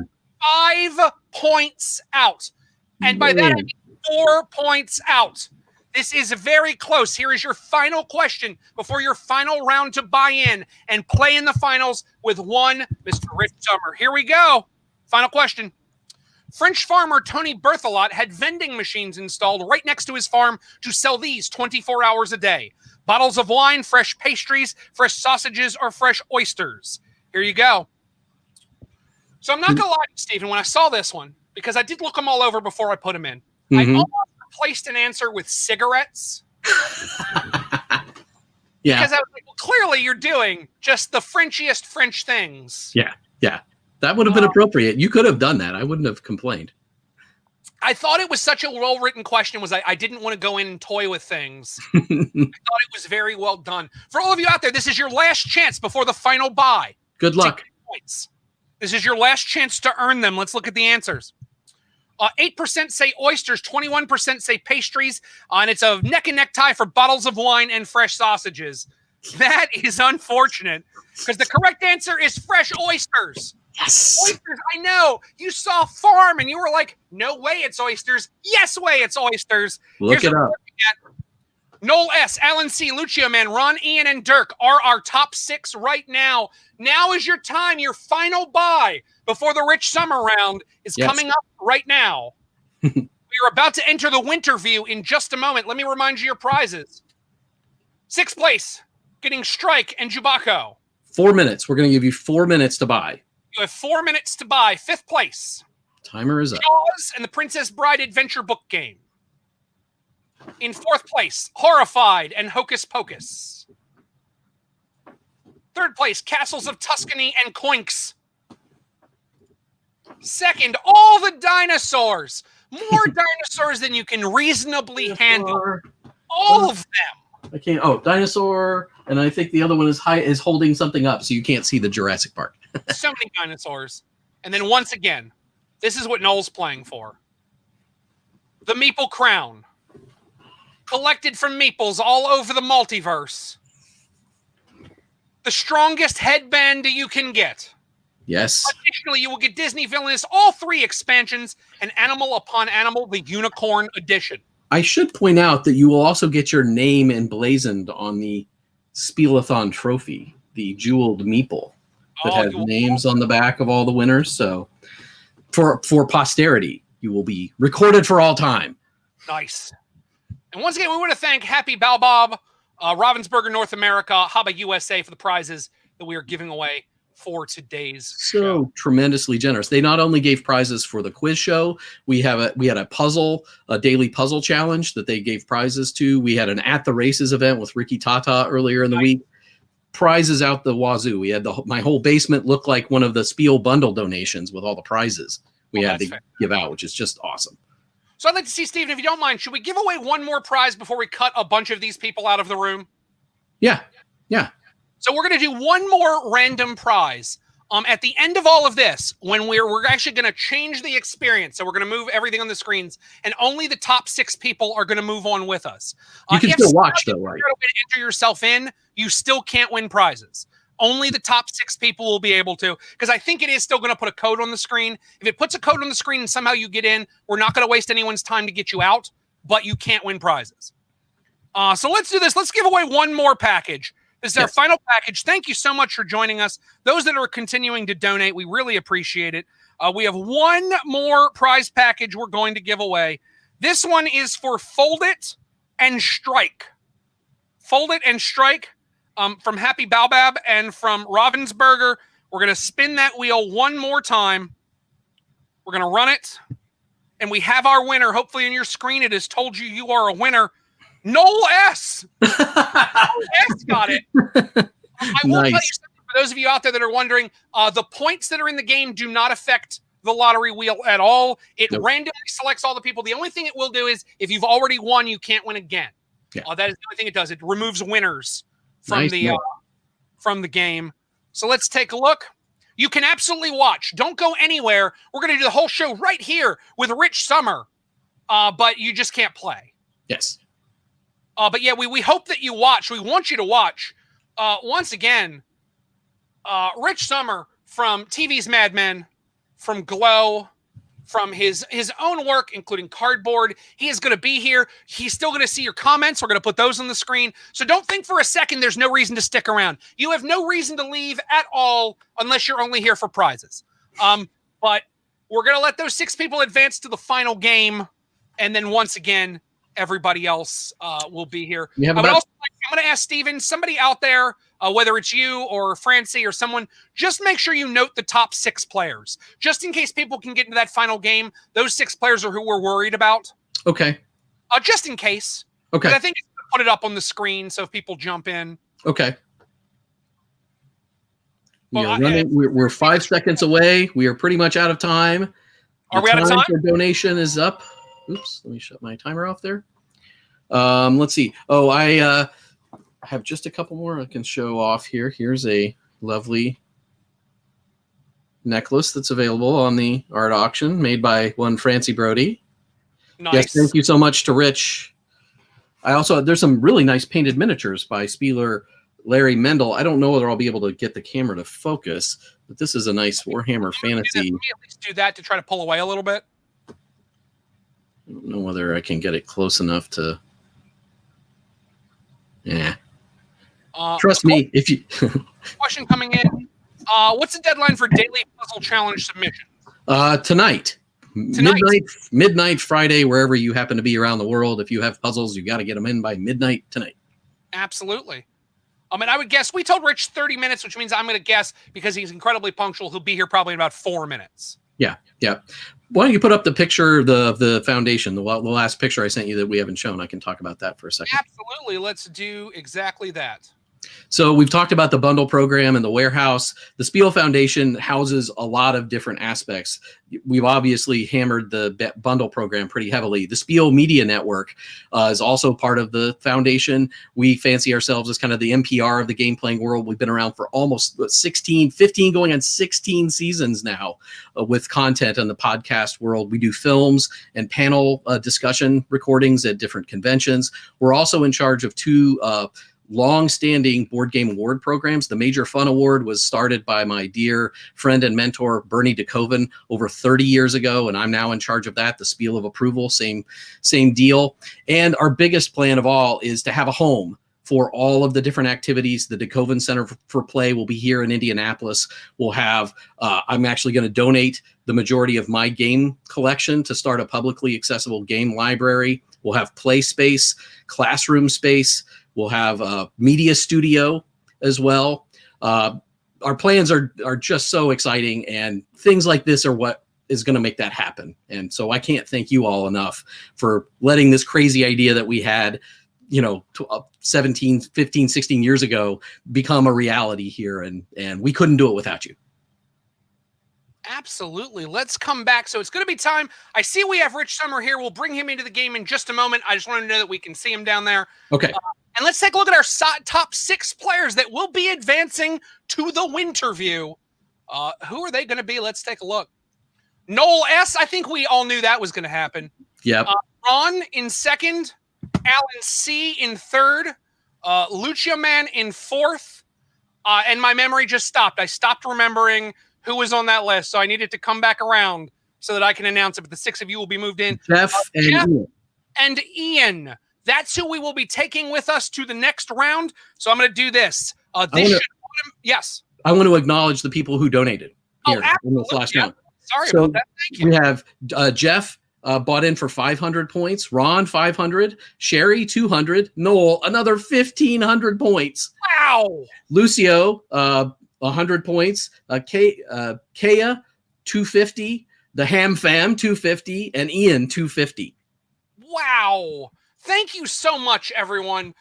5 points out. And by that, I mean 4 points out. This is very close. Here is your final question before your final round to buy in and play in the finals with one Mr. Rich Sommer. Here we go. Final question. French farmer Tony Berthelot had vending machines installed right next to his farm to sell these 24 hours a day. Bottles of wine, fresh pastries, fresh sausages, or fresh oysters. Here you go. So I'm not going to lie to you, Stephen, when I saw this one, because I did look them all over before I put them in, I almost replaced an answer with cigarettes. Yeah. Because I was like, well, clearly you're doing just the Frenchiest French things. Yeah. That would have been appropriate. You could have done that. I wouldn't have complained. I thought it was such a well-written question. I didn't want to go in and toy with things. I thought it was very well done. For all of you out there, this is your last chance before the final buy. Good luck. Points. This is your last chance to earn them. Let's look at the answers. 8% say oysters, 21% say pastries, and it's a neck-and-neck tie for bottles of wine and fresh sausages. That is unfortunate, because the correct answer is fresh oysters. Yes. Oysters, I know. You saw farm, and you were like, no way it's oysters. Yes way it's oysters. Look it up. Noel S., Alan C., Lucio Man, Ron, Ian, and Dirk are our top 6 right now. Now is your time, your final buy before the Rich Sommer round is coming up right now. We are about to enter the winter view in just a moment. Let me remind you your prizes. 6th place, getting Strike and Jubaco. 4 minutes. We're going to give you 4 minutes to buy. You have 4 minutes to buy. 5th place. Timer is up. Jaws and the Princess Bride Adventure Book Game. In 4th place, Horrified and Hocus Pocus. 3rd place, Castles of Tuscany and Coinks. 2nd, All the Dinosaurs. More dinosaurs than you can reasonably handle. All of them. I can't. Oh, dinosaur, and I think the other one is holding something up, so you can't see the Jurassic Park. So many dinosaurs. And then once again, this is what Noel's playing for. The Meeple Crown. Collected from meeples all over the multiverse. The strongest headband you can get. Yes. Additionally, you will get Disney Villainous, all 3 expansions, and Animal Upon Animal, the Unicorn Edition. I should point out that you will also get your name emblazoned on the Spiel-A-Thon trophy, the jeweled meeple that has names on the back of all the winners. So for posterity, you will be recorded for all time. Nice. And once again, we want to thank Happy Balbob, Ravensburger North America, Haba USA for the prizes that we are giving away for today's show. Tremendously generous. They not only gave prizes for the quiz show, we had a daily puzzle challenge that they gave prizes to. We had an At the Races event with Ricky Tata earlier in the week. Prizes out the wazoo. We had my whole basement look like one of the Spiel bundle donations with all the prizes we had to give out, which is just awesome. So I'd like to see, Stephen, if you don't mind, should we give away one more prize before we cut a bunch of these people out of the room? Yeah. So we're going to do one more random prize. At the end of all of this, when we're actually going to change the experience. So we're going to move everything on the screens, and only the top 6 people are going to move on with us. You can still watch, though, right? If you enter yourself in, you still can't win prizes. Only the top 6 people will be able to, because I think it is still going to put a code on the screen. If it puts a code on the screen and somehow you get in, we're not going to waste anyone's time to get you out, but you can't win prizes. So let's do this. Let's give away one more package. This is our final package. Thank you so much for joining us. Those that are continuing to donate, we really appreciate it. We have one more prize package we're going to give away. This one is for Fold It and Strike. Fold It and Strike from Happy Balbab and from Ravensburger. We're going to spin that wheel one more time. We're going to run it. And we have our winner. Hopefully on your screen it has told you you are a winner. Noel S. Noel S got it. I will tell you something, for those of you out there that are wondering, the points that are in the game do not affect the lottery wheel at all. It randomly selects all the people. The only thing it will do is if you've already won, you can't win again. That is the only thing it does. It removes winners from the game. So let's take a look. You can absolutely watch. Don't go anywhere. We're going to do the whole show right here with Rich Sommer, but you just can't play. Yes. But yeah, we hope that you watch. We want you to watch. Once again, Rich Sommer from TV's Mad Men, from Glow, from his own work, including cardboard. He is going to be here. He's still going to see your comments. We're going to put those on the screen. So don't think for a second there's no reason to stick around. You have no reason to leave at all unless you're only here for prizes. But we're going to let those 6 people advance to the final game. And then once again, everybody else will be here. I'm going to ask Steven, somebody out there, whether it's you or Francie or someone, just make sure you note the top 6 players, just in case people can get into that final game. Those 6 players are who we're worried about. Okay. Just in case. Okay. But I think it's going to put it up on the screen so if people jump in. Okay. Well, we're 5 seconds away. We are pretty much out of time. Are we out of time? For donation is up. Oops, let me shut my timer off there. Let's see. Oh, I have just a couple more I can show off here. Here's a lovely necklace that's available on the art auction made by one Francie Brody. Nice. Yes, thank you so much to Rich. There's some really nice painted miniatures by Spieler Larry Mendel. I don't know whether I'll be able to get the camera to focus, but this is a nice Warhammer Fantasy. Let me at least do that to try to pull away a little bit. I don't know whether I can get it close enough to. Yeah. Trust me, if you. Question coming in. What's the deadline for daily puzzle challenge submission? Tonight. Midnight Friday, wherever you happen to be around the world. If you have puzzles, you got to get them in by midnight tonight. Absolutely. I would guess we told Rich 30 minutes, which means I'm going to guess because he's incredibly punctual. He'll be here probably in about 4 minutes. Yeah. Why don't you put up the picture, the foundation, the last picture I sent you that we haven't shown? I can talk about that for a second. Absolutely. Let's do exactly that. So we've talked about the bundle program and the warehouse. The Spiel Foundation houses a lot of different aspects. We've obviously hammered the bundle program pretty heavily. The Spiel Media Network is also part of the foundation. We fancy ourselves as kind of the NPR of the game-playing world. We've been around for almost 15 going on 16 seasons now with content in the podcast world. We do films and panel discussion recordings at different conventions. We're also in charge of 2 long-standing board game award programs. The Major Fun Award was started by my dear friend and mentor Bernie DeKoven over 30 years ago, and I'm now in charge of that. The Spiel of Approval, same deal. And our biggest plan of all is to have a home for all of the different activities. The DeKoven Center for Play will be here in Indianapolis. We'll have, I'm actually going to donate the majority of my game collection to start a publicly accessible game library. We'll have play space, classroom space. We'll have a media studio as well. Our plans are just so exciting, and things like this are what is going to make that happen. And so I can't thank you all enough for letting this crazy idea that we had, 17, 15, 16 years ago become a reality here. And we couldn't do it without you. Absolutely. Let's come back. So it's going to be time. I see we have Rich Sommer here. We'll bring him into the game in just a moment. I just want to know that we can see him down there. Okay. And let's take a look at our top 6 players that will be advancing to the Winterview. Who are they going to be? Let's take a look. Noel S. I think we all knew that was going to happen. Yep. Ron in 2nd. Alan C. in 3rd. Lucia Man in 4th. And my memory just stopped. I stopped remembering who was on that list, so I needed to come back around so that I can announce it. But the 6 of you will be moved in. Jeff and Ian. That's who we will be taking with us to the next round. So I'm going to do this. Yes. I want to acknowledge the people who donated here in this last round. Sorry about that. Thank you. We have Jeff bought in for 500 points. Ron, 500. Sherry, 200. Noel, another 1,500 points. Wow. Lucio, 100 points. Kaya, 250. The Ham Fam, 250. And Ian, 250. Wow. Thank you so much, everyone,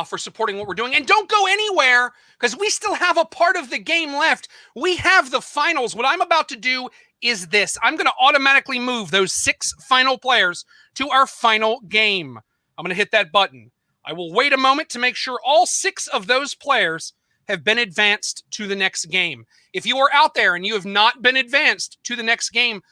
for supporting what we're doing. And don't go anywhere, because we still have a part of the game left. We have the finals. What I'm about to do is this. I'm going to automatically move those 6 final players to our final game. I'm going to hit that button. I will wait a moment to make sure all 6 of those players have been advanced to the next game. If you are out there and you have not been advanced to the next game,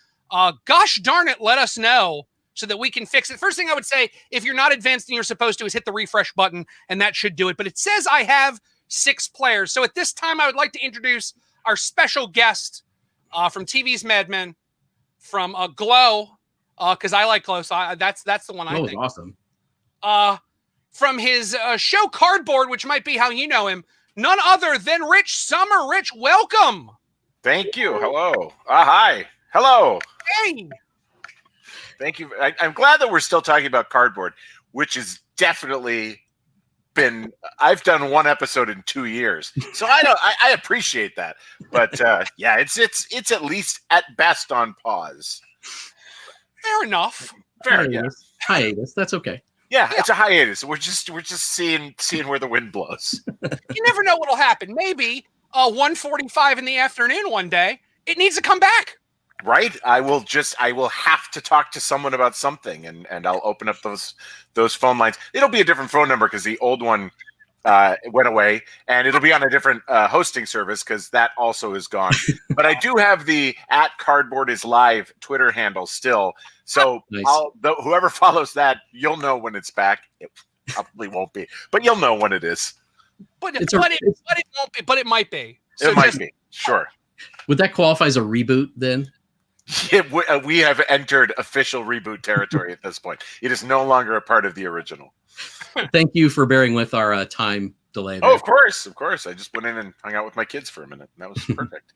gosh darn it, let us know, so that we can fix it. First thing I would say, if you're not advanced and you're supposed to, is hit the refresh button, and that should do it. But it says I have 6 players. So at this time, I would like to introduce our special guest from TV's Mad Men, from Glow, because I like Glow, so that's the one I That was think. awesome. From his show Cardboard, which might be how you know him, none other than Rich Sommer. Rich, welcome. Thank you. Hello. Hi. Hello. Hey. Thank you. I'm glad that we're still talking about Cardboard, which has definitely been. I've done one episode in 2 years, so I appreciate that. But yeah, it's at least at best on pause. Fair enough. Fair. Yeah. Hiatus. That's okay. Yeah, it's a hiatus. We're just seeing where the wind blows. You never know what'll happen. Maybe 1:45 in the afternoon one day, it needs to come back. Right? I will have to talk to someone about something, and I'll open up those phone lines. It'll be a different phone number because the old one went away, and it'll be on a different hosting service because that also is gone. But I do have the @CardboardIsLive Twitter handle still. So nice. Whoever follows that, you'll know when it's back. It probably won't be, but you'll know when it is. But it won't be. But it might be. So it might be. Sure. Would that qualify as a reboot then? We have entered official reboot territory at this point. It is no longer a part of the original. Thank you for bearing with our time delay there. Oh, of course. I just went in and hung out with my kids for a minute. And that was perfect.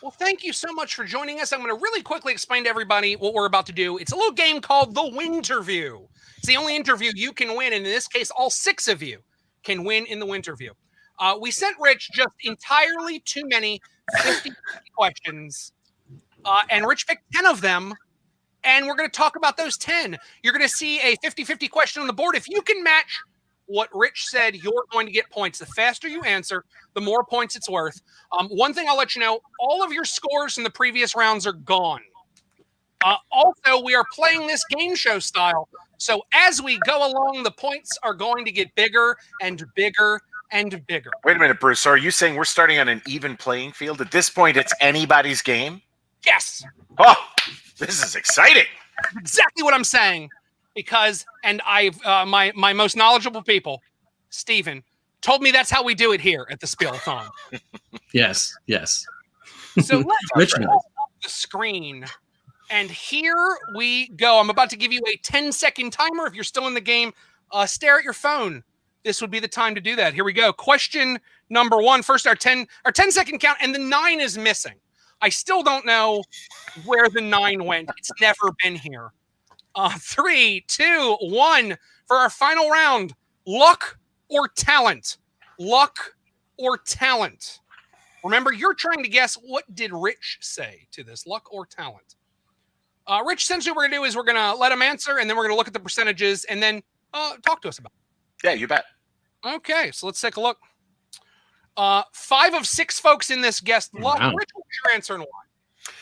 Well, thank you so much for joining us. I'm going to really quickly explain to everybody what we're about to do. It's a little game called the Winterview. It's the only interview you can win, and in this case, all 6 of you can win in the Winterview. We sent Rich just entirely too many 50 questions, and Rich picked 10 of them, and we're going to talk about those 10. You're going to see a 50-50 question on the board. If you can match what Rich said, you're going to get points. The faster you answer, the more points it's worth. One thing I'll let you know, all of your scores from the previous rounds are gone. Also, we are playing this game show style, so as we go along, the points are going to get bigger and bigger and bigger. Wait a minute, Bruce. So are you saying we're starting on an even playing field? At this point, it's anybody's game? Yes. Oh, this is exciting. That's exactly what I'm saying. Because, and I've my most knowledgeable people, Steven, told me that's how we do it here at the Spiel-A-Thon. Yes. So let's Rich pull up the screen. And here we go. I'm about to give you a 10-second timer. If you're still in the game, stare at your phone. This would be the time to do that. Here we go. Question number 1. First, our 10-second count, and the 9 is missing. I still don't know where the 9 went. It's never been here. 3, 2, 1 for our final round. Luck or talent? Luck or talent? Remember, you're trying to guess what did Rich say to this, luck or talent. Rich, essentially what we're going to do is we're going to let him answer, and then we're going to look at the percentages and then talk to us about it. Yeah, you bet. Okay, so let's take a look. 5 of 6 folks in this guessed luck. Wow. Rich, what's your answer and why?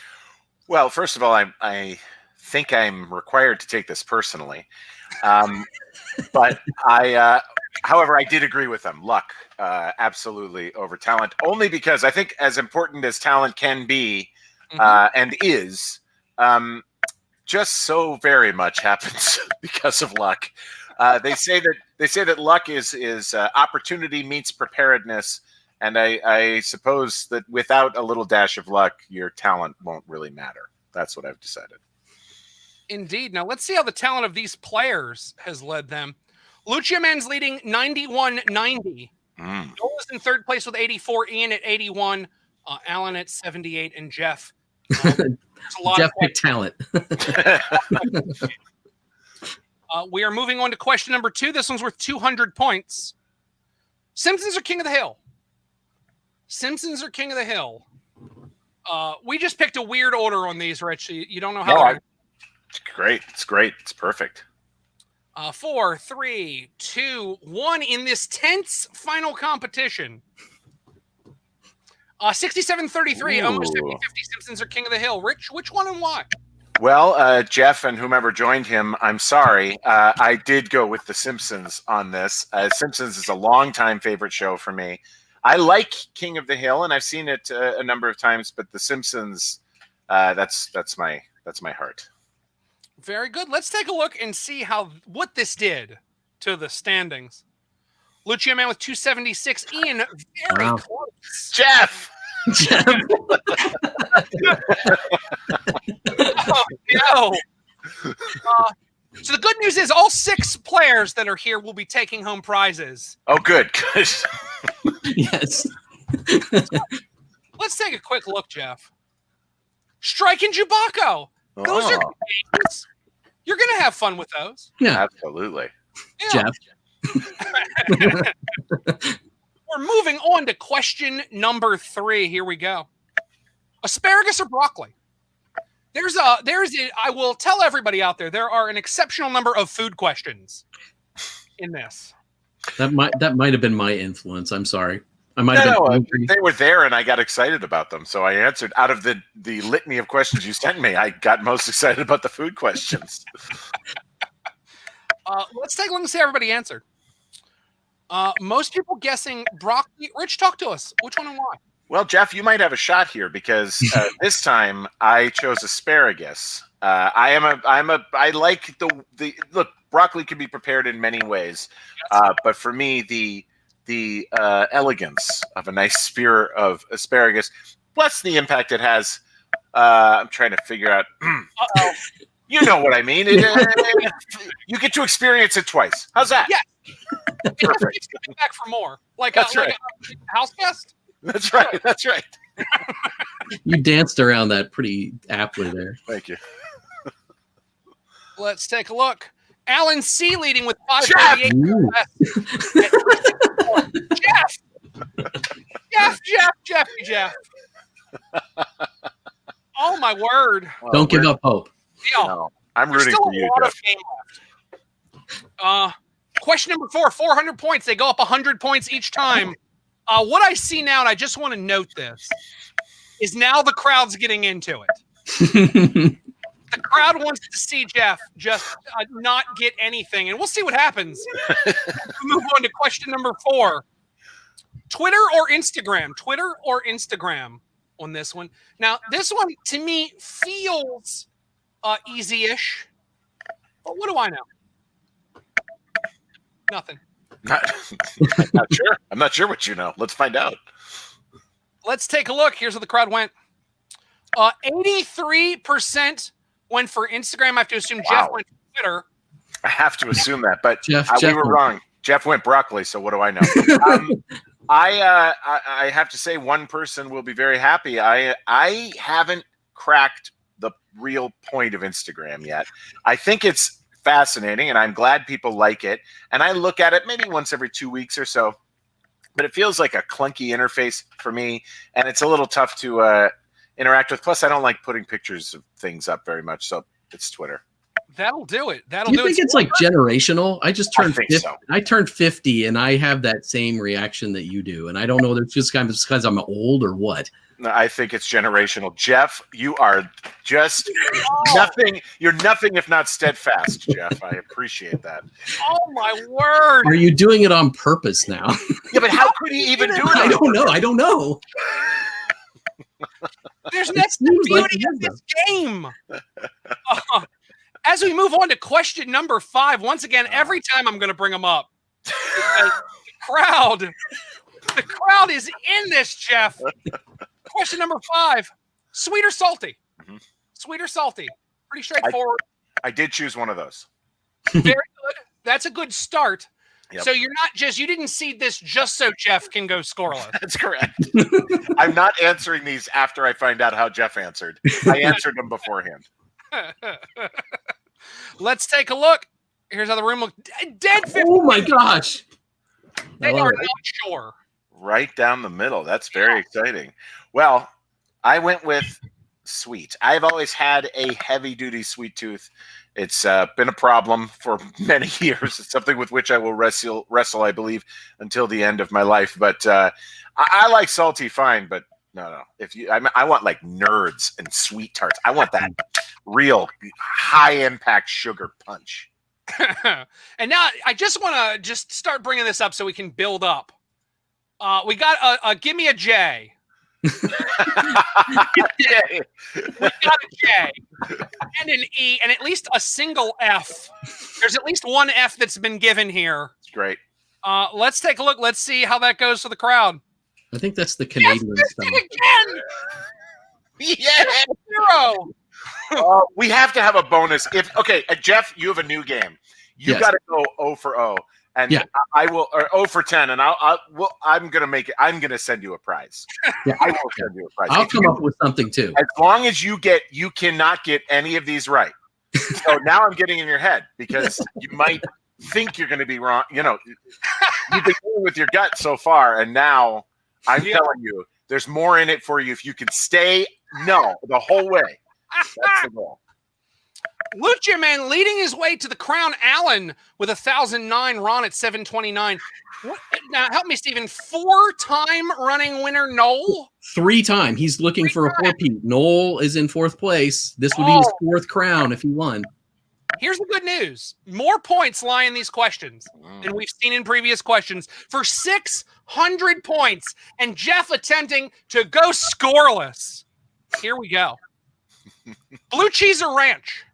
Well, first of all, I think I'm required to take this personally. But however, I did agree with them. Luck, absolutely over talent, only because I think as important as talent can be and is, just so very much happens because of luck. They say that luck is opportunity meets preparedness, and I suppose that without a little dash of luck, your talent won't really matter. That's what I've decided. Indeed. Now let's see how the talent of these players has led them. Lucia Man's leading 91-90. Noel is in 3rd place with 84. Ian at 81. Alan at 78, and Jeff. Jeff picked talent. We are moving on to question number 2. This one's worth 200 points. Simpsons or King of the Hill? Simpsons or King of the Hill? We just picked a weird order on these, Rich. You don't know how. Great. It's great. It's perfect. 4, 3, 2, 1 in this tense final competition. 67-33, almost 50-50. Simpsons or King of the Hill. Rich, which one and why? Well, Jeff and whomever joined him, I'm sorry. I did go with The Simpsons on this. Simpsons is a longtime favorite show for me. I like King of the Hill, and I've seen it a number of times, but The Simpsons, that's my heart. Very good. Let's take a look and see what this did to the standings. Lucia Man with 276. Ian, very close. Jeff! Jeff. Oh, no. So the good news is all 6 players that are here will be taking home prizes. Oh, good. Good. Yes. Let's take a quick look, Jeff. Strike and Jubako. Those are games. You're going to have fun with those. Yeah. Absolutely. Yeah. Jeff. We're moving on to question number 3. Here we go. Asparagus or broccoli? I will tell everybody out there are an exceptional number of food questions in this. That might have been my influence. I'm sorry. I might have been. They were there, and I got excited about them. So I answered out of the litany of questions you sent me. I got most excited about the food questions. Let's take a look and see how everybody answered. Most people guessing broccoli. Rich, talk to us. Which one and why? Well, Jeff, you might have a shot here because this time I chose asparagus. I like the look. Broccoli can be prepared in many ways, but for me, the elegance of a nice spear of asparagus, plus the impact it has. I'm trying to figure out. You know what I mean. You get to experience it twice. How's that? Yeah. Perfect. Back for more. That's right. Like a house guest. That's right. That's right. You danced around that pretty aptly there. Thank you. Let's take a look. Alan C. leading with 538. Jeff. Oh my word! Don't give up hope. No, I'm rooting for you, Jeff. Question number 4, 400 points. They go up 100 points each time. What I see now, and I just want to note this, is now the crowd's getting into it. The crowd wants to see Jeff just not get anything, and we'll see what happens. We'll move on to question number 4. Twitter or Instagram? Twitter or Instagram on this one. Now, this one, to me, feels easy-ish, but what do I know? Nothing. Not sure. I'm not sure what you know. Let's find out. Let's take a look. Here's where the crowd went. 83% went for Instagram. I have to assume Jeff went for Twitter. I have to assume that, but Jeff we were wrong. Jeff went broccoli, so what do I know? I have to say one person will be very happy. I haven't cracked the real point of Instagram yet. I think it's fascinating, and I'm glad people like it. And I look at it maybe once every 2 weeks or so, but it feels like a clunky interface for me, and it's a little tough to interact with. Plus, I don't like putting pictures of things up very much, so it's Twitter. That'll do it. Do you think it's like generational? I just turned 50. So. I turned 50, and I have that same reaction that you do, and I don't know if it's just kind of because I'm old or what. No, I think it's generational. Jeff, you are just nothing. You're nothing if not steadfast, Jeff. I appreciate that. Oh, my word. Are you doing it on purpose now? Yeah, but how could he even do it? I don't know. That's the beauty of this game. As we move on to question number 5, once again, every time I'm going to bring them up. The crowd is in this, Jeff. Question number 5, sweet or salty? Mm-hmm. Sweet or salty? Pretty straightforward. I did choose one of those. Very good. That's a good start. Yep. So you didn't seed this just so Jeff can go scoreless. That's correct. I'm not answering these after I find out how Jeff answered. I answered them beforehand. Let's take a look. Here's how the room looks. Dead 50. Oh my gosh. They are not sure. Right down the middle. That's very exciting. Well, I went with sweet. I've always had a heavy-duty sweet tooth. It's been a problem for many years. It's something with which I will wrestle, I believe, until the end of my life. But I like salty fine, but no. I want like nerds and sweet tarts. I want that real high-impact sugar punch. And now I just want to start bringing this up so we can build up. We got a give me a J. We got a J and an E and at least a single F. There's at least one F that's been given here. It's great. Let's take a look. Let's see how that goes for the crowd. I think that's the Canadian stuff. Again. Yeah. 0. We have to have a bonus. Jeff, you have a new game. You got to go 0 for 0, and I will, or 0 for 10, and I'm gonna make it. I'm gonna send you a prize. Yeah. I will send you a prize. I'll come up with something too. As long as you cannot get any of these right. So now I'm getting in your head because you might think you're going to be wrong. You know, you've been going with your gut so far, and now I'm telling you, there's more in it for you if you can stay the whole way. That's the goal. Lucha Man leading his way to the crown. Allen with 1,009. Ron at 729. Now help me, Stephen. 4-time running winner Noel. 3-time. He's looking for a 4-peat. Noel is in 4th place. This would be his 4th crown if he won. Here's the good news. More points lie in these questions than we've seen in previous questions for 600 points. And Jeff attempting to go scoreless. Here we go. Blue cheese or ranch?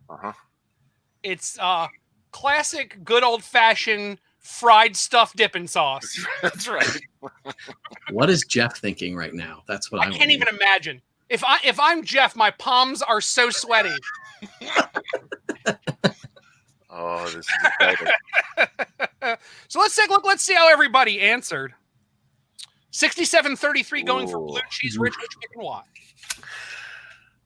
It's classic, good old-fashioned fried stuffed dipping sauce. That's right. What is Jeff thinking right now? That's what I can't even imagine. If I'm Jeff, my palms are so sweaty. Oh, this is exciting. So let's take a look. Let's see how everybody answered. 67-33 going for blue cheese. Rich, which pick and why?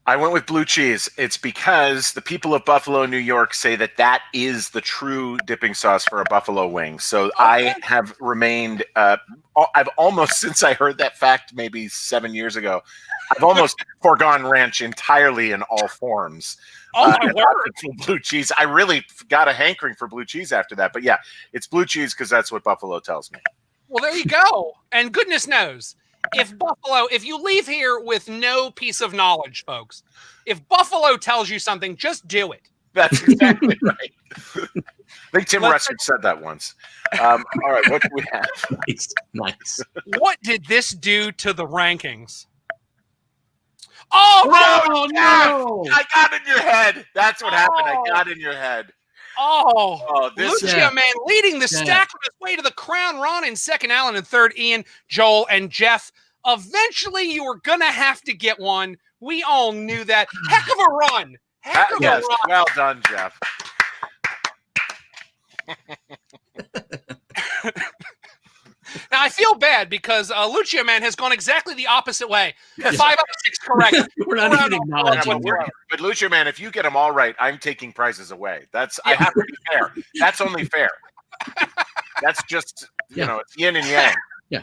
I went with blue cheese. It's because the people of Buffalo, New York say that is the true dipping sauce for a buffalo wing. So I have remained, I've almost, since I heard that fact maybe 7 years ago, I've almost foregone ranch entirely in all forms. Oh, my word. Blue cheese. I really got a hankering for blue cheese after that. But yeah, it's blue cheese because that's what Buffalo tells me. Well, there you go. And goodness knows, if you leave here with no piece of knowledge, folks, if Buffalo tells you something, just do it. That's exactly right. I think Tim Russert said that once. All right, what do we have? Nice. What did this do to the rankings? Oh, no! I got in your head. That's what happened. I got in your head. Lucia, man, leading the stack on his way to the crown. Ron in second, Alan in third, Ian, Joel, and Jeff. Eventually, you were going to have to get one. We all knew that. Heck of a run. Heck of a run. Well done, Jeff. Now, I feel bad because Lucia Man has gone exactly the opposite way. 5 out of 6 correct. We're not even acknowledging it. But Lucia Man, if you get them all right, I'm taking prizes away. I have to be fair. That's only fair. That's just, it's yin and yang. Yeah.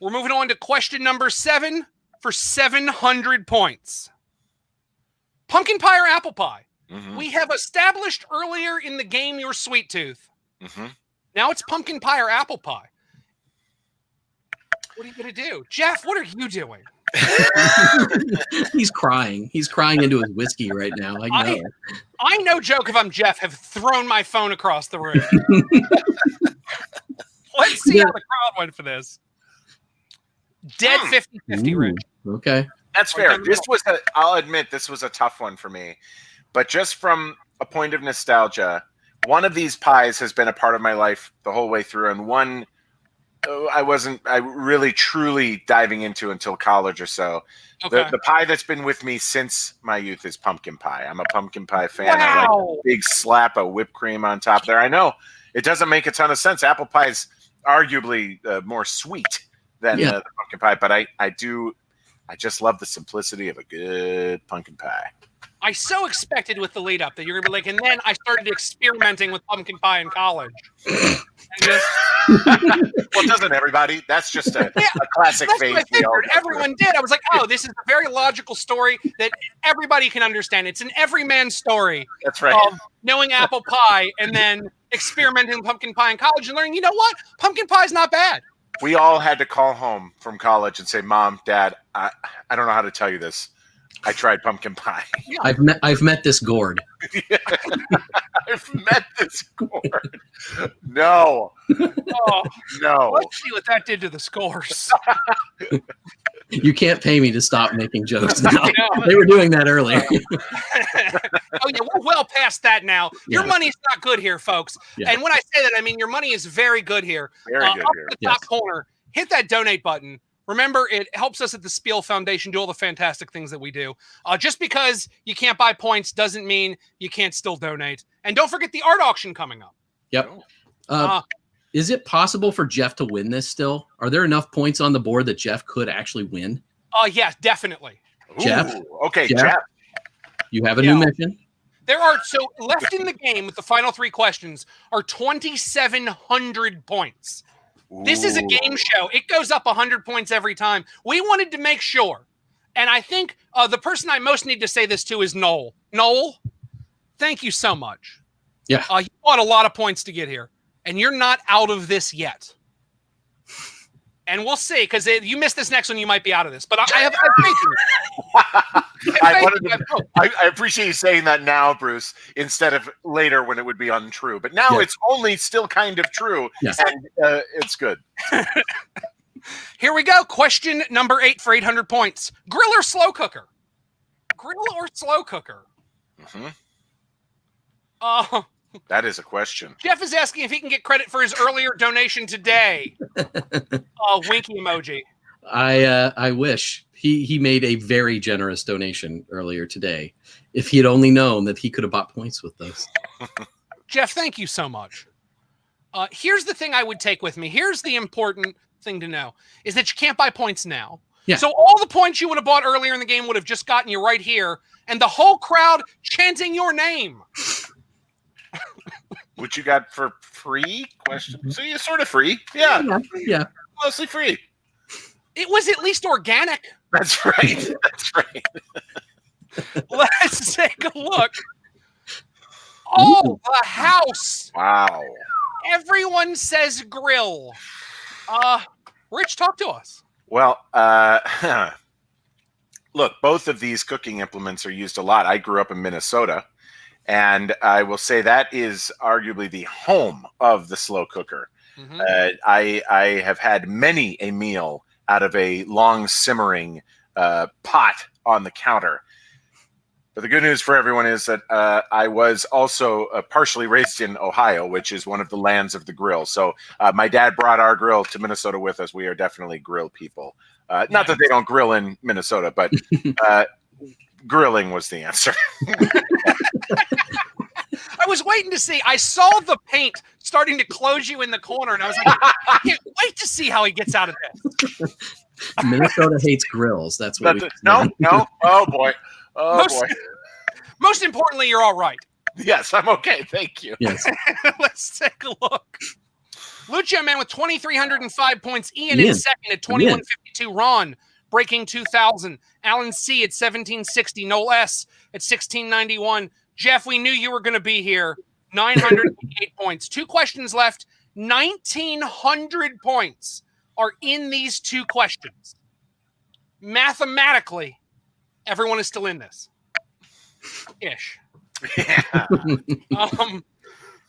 We're moving on to question number 7 for 700 points. Pumpkin pie or apple pie? Mm-hmm. We have established earlier in the game your sweet tooth. Mm-hmm. Now it's pumpkin pie or apple pie. What are you going to do? Jeff, what are you doing? He's crying. He's crying into his whiskey right now. I no joke, if I'm Jeff, have thrown my phone across the room. Let's see how the crowd went for this. Dead 50-50, Rich. Okay. That's fair. I'll admit, this was a tough one for me. But just from a point of nostalgia, one of these pies has been a part of my life the whole way through, and one I really truly diving into until college or so. Okay. The pie that's been with me since my youth is pumpkin pie. I'm a pumpkin pie fan. Wow. I like a big slap of whipped cream on top there. I know it doesn't make a ton of sense. Apple pie is arguably more sweet than the pumpkin pie, but I just love the simplicity of a good pumpkin pie. I so expected with the lead up that you're gonna be like, and then I started experimenting with pumpkin pie in college. Well, doesn't everybody? That's just a classic phase. Everyone did. I was like, this is a very logical story that everybody can understand. It's an everyman story. That's right. Of knowing apple pie and then experimenting with pumpkin pie in college and learning, you know what? Pumpkin pie is not bad. We all had to call home from college and say, Mom, Dad, I don't know how to tell you this. I tried pumpkin pie. I've met this gourd. I've met this gourd. No. No. Let's see what that did to the scores. You can't pay me to stop making jokes now. They were doing that earlier. We're well past that now. Your money's not good here, folks. Yeah. And when I say that, I mean your money is very good here. Very good up here. The top corner. hit that donate button. Remember, it helps us at the Spiel Foundation do all the fantastic things that we do. Just because you can't buy points doesn't mean you can't still donate. And don't forget the art auction coming up. Yep. Is it possible for Jeff to win this still? Are there enough points on the board that Jeff could actually win? Yeah, definitely. Jeff? Okay, Jeff. You have a new mission? There are, so left in the game with the final 3 questions are 2,700 points. This is a game show. It goes up 100 points every time. We wanted to make sure. And I think the person I most need to say this to is Noel. Noel, thank you so much. Yeah. You bought a lot of points to get here. And you're not out of this yet. And we'll see, because you miss this next one, you might be out of this. But I have faith in you. I appreciate you saying that now, Bruce, instead of later when it would be untrue. But now it's only still kind of true, and it's good. Here we go. Question number 8 for 800 points. Grill or slow cooker? Grill or slow cooker? That is a question. Jeff is asking if he can get credit for his earlier donation today. Winky emoji. I wish. He made a very generous donation earlier today. If he had only known that he could have bought points with those. Jeff, thank you so much. Here's the thing I would take with me. Here's the important thing to know, is that you can't buy points now. Yeah. So all the points you would have bought earlier in the game would have just gotten you right here, and the whole crowd chanting your name. What you got for free? Question. So you're sort of free. Yeah. Mostly free. It was at least organic. That's right. That's right. Let's take a look. Oh, the house. Wow. Everyone says grill. Rich, talk to us. Well, look, both of these cooking implements are used a lot. I grew up in Minnesota. And I will say that is arguably the home of the slow cooker. I have had many a meal out of a long simmering pot on the counter. But the good news for everyone is that I was also partially raised in Ohio, which is one of the lands of the grill. So my dad brought our grill to Minnesota with us. We are definitely grill people. Not that they don't grill in Minnesota, but grilling was the answer. I was waiting to see. I saw the paint starting to close you in the corner, and I was like, I can't wait to see how he gets out of this. Minnesota hates grills. That's what No. Oh, boy. Boy. Most importantly, you're all right. Yes, I'm okay. Thank you. Yes. Let's take a look. Lucio Man with 2,305 points. Ian in second at 2,152. Ron breaking 2,000. Alan C at 1,760. Noel S at 1,691. Jeff, we knew you were going to be here. 908 points. 2 questions left. 1,900 points are in these 2 questions. Mathematically, everyone is still in this. Ish. Yeah.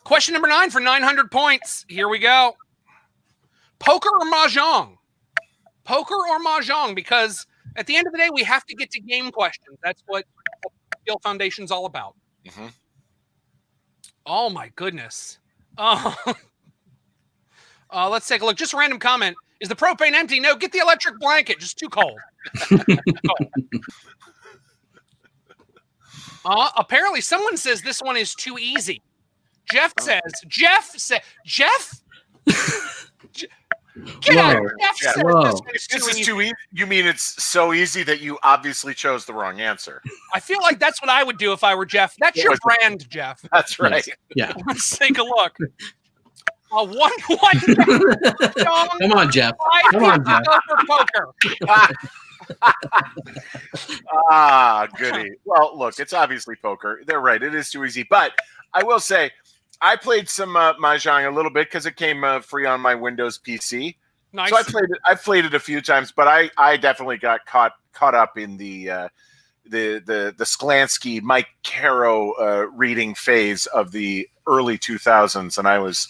Question number 9 for 900 points. Here we go. Poker or mahjong? Poker or mahjong? Because at the end of the day, we have to get to game questions. That's what Spiel Foundation's all about. Oh my goodness. Let's take a look. Just a random comment. Is the propane empty? No, get the electric blanket. Just too cold. Apparently someone says this one is too easy. Jeff says. Get out of here. Jeff says this is too easy. You mean it's so easy that you obviously chose the wrong answer? I feel like that's what I would do if I were Jeff. That's your brand, Jeff. That's right. Yeah. Let's take a look. One. Come on, Jeff. Come on, Jeff. Poker. Goody. Well, look, it's obviously poker. They're right. It is too easy. But I will say, I played some mahjong a little bit because it came free on my Windows PC. Nice. So I played it a few times, but I definitely got caught up in the Sklansky, Mike Caro reading phase of the early 2000s, and I was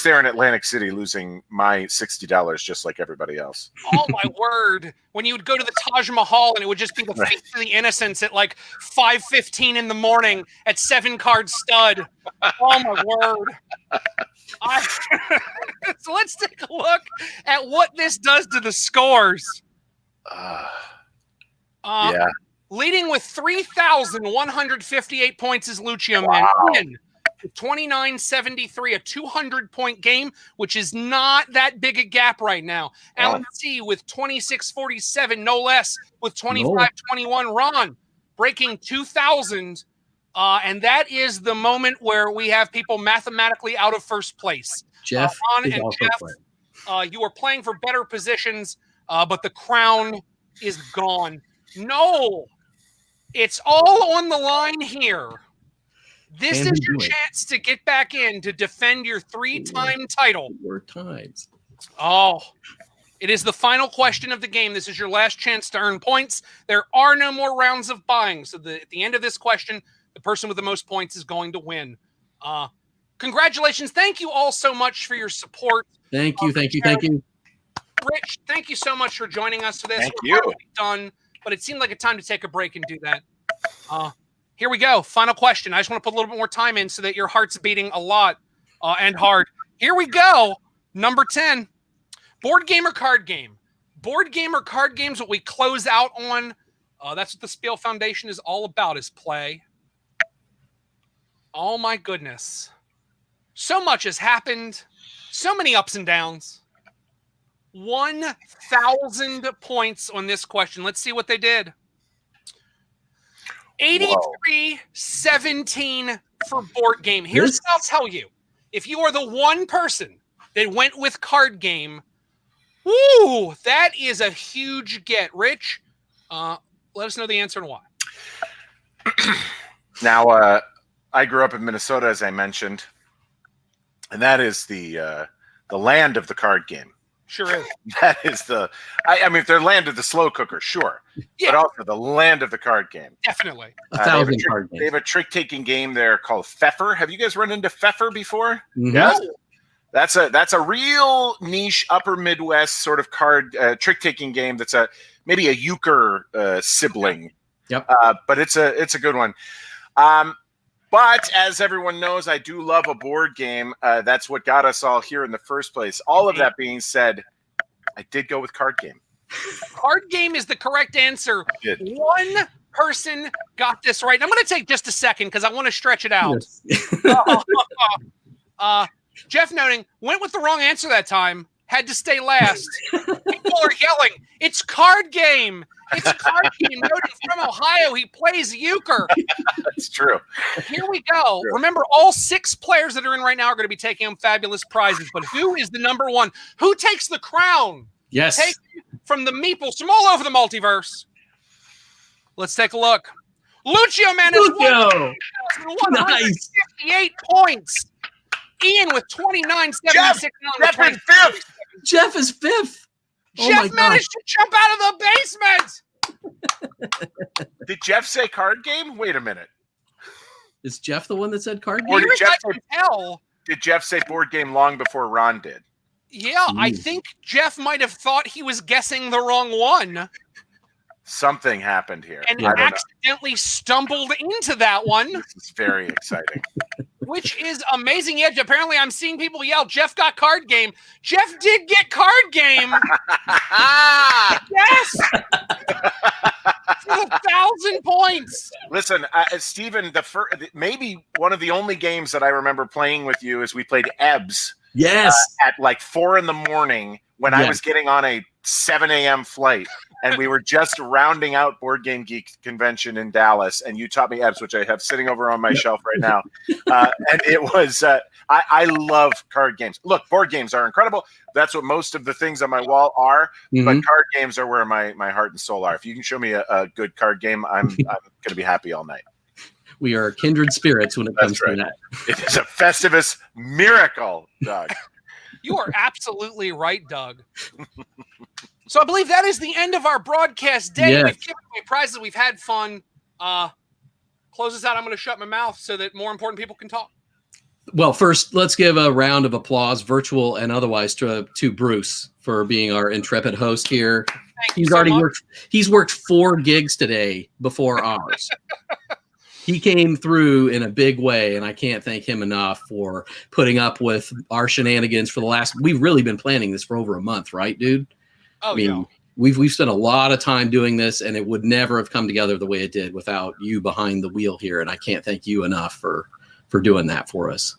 there in Atlantic City losing my $60 just like everybody else. Oh my word! When you would go to the Taj Mahal and it would just be the Feast of the Innocents at like 5:15 in the morning at 7-card stud. Oh my word! So let's take a look at what this does to the scores. Yeah. Leading with 3,158 points is Lucio Wow. Man. 29-73, a 200-point game, which is not that big a gap right now. Yeah. Alan C with 26-47, no less, with 25-21. Ron breaking 2,000, and that is the moment where we have people mathematically out of first place. Jeff Ron is and also Jeff, playing. you are playing for better positions, but the crown is gone. No, it's all on the line here. This Can is we your do it? chance to get back in to defend your 3-time title. 4 times. Oh, it is the final question of the game. This is your last chance to earn points. There are no more rounds of buying. So at the end of this question, the person with the most points is going to win. Congratulations. Thank you all so much for your support. Thank you. Rich, thank you so much for joining us for this. Thank We're you. already done, but it seemed like a time to take a break and do that. Here we go. Final question. I just want to put a little bit more time in so that your heart's beating a lot and hard. Here we go. Number 10. Board game or card game? Board game or card games, what we close out on. That's what the Spiel Foundation is all about, is play. Oh my goodness. So much has happened. So many ups and downs. 1,000 points on this question. Let's see what they did. 83-17 for board game. Here's what I'll tell you. If you are the one person that went with card game, woo, that is a huge get. Rich, let us know the answer and why. Now, I grew up in Minnesota, as I mentioned, and that is the land of the card game. Sure is. That is I mean, if they're land of the slow cooker, sure. Yeah. But also the land of the card game. Definitely. 1,000 card They games. have a trick-taking game there called Pfeffer. Have you guys run into Pfeffer before? Mhm. Yeah. That's a real niche upper Midwest sort of card trick-taking game that's maybe a euchre sibling. Yep. But it's a good one. But as everyone knows, I do love a board game. That's what got us all here in the first place. All of that being said, I did go with card game. Card game is the correct answer. Good. One person got this right. I'm going to take just a second because I want to stretch it out. Yes. Jeff noting, went with the wrong answer that time. Had to stay last. People are yelling, it's card game. It's a card game. Noting from Ohio, he plays euchre. That's true. Here we go. Remember, all 6 players that are in right now are going to be taking home fabulous prizes. But who is the number one? Who takes the crown? Yes. Take from the meeples from all over the multiverse. Let's take a look. Lucio Man is Lucio. 158 points. Ian with 29.76. Jeff is fifth. Jeff is 5th. Oh my Jeff managed to jump out of the basement. Did Jeff say card game? Wait a minute. Is Jeff the one that said card Or game? did Here's Jeff I can tell. Did Jeff say board game long before Ron did? Yeah, I Ooh. think Jeff might have thought he was guessing the wrong one Something happened here. and I don't know. accidentally stumbled into that one, This is very exciting. which is amazing. Yet apparently I'm seeing people yell, Jeff got card game. Jeff did get card game. Yes! For 1,000 points. Listen, Stephen, maybe one of the only games that I remember playing with you is we played Ebbs Yes. at like 4 a.m. when I Yes. was getting on a 7 a.m. flight, and we were just rounding out Board Game Geek convention in Dallas, and you taught me Ebbs, which I have sitting over on my shelf right now. And it was, I love card games. Look, board games are incredible. That's what most of the things on my wall are, Mhm. but card games are where my heart and soul are. If you can show me a good card game, I'm going to be happy all night. We are kindred spirits when it That's comes right. to that. It is a Festivus miracle, Doug. You are absolutely right, Doug. So I believe that is the end of our broadcast day. Yes. We've given away prizes. We've had fun. Close this out. I'm going to shut my mouth so that more important people can talk. Well, first, let's give a round of applause, virtual and otherwise, to Bruce for being our intrepid host here. Thank you He's so already much. worked. He's worked 4 gigs today before ours. He came through in a big way, and I can't thank him enough for putting up with our shenanigans for the last. We've really been planning this for over a month, right, dude? Oh, I mean, yeah. we've spent a lot of time doing this, and it would never have come together the way it did without you behind the wheel here. And I can't thank you enough for doing that for us.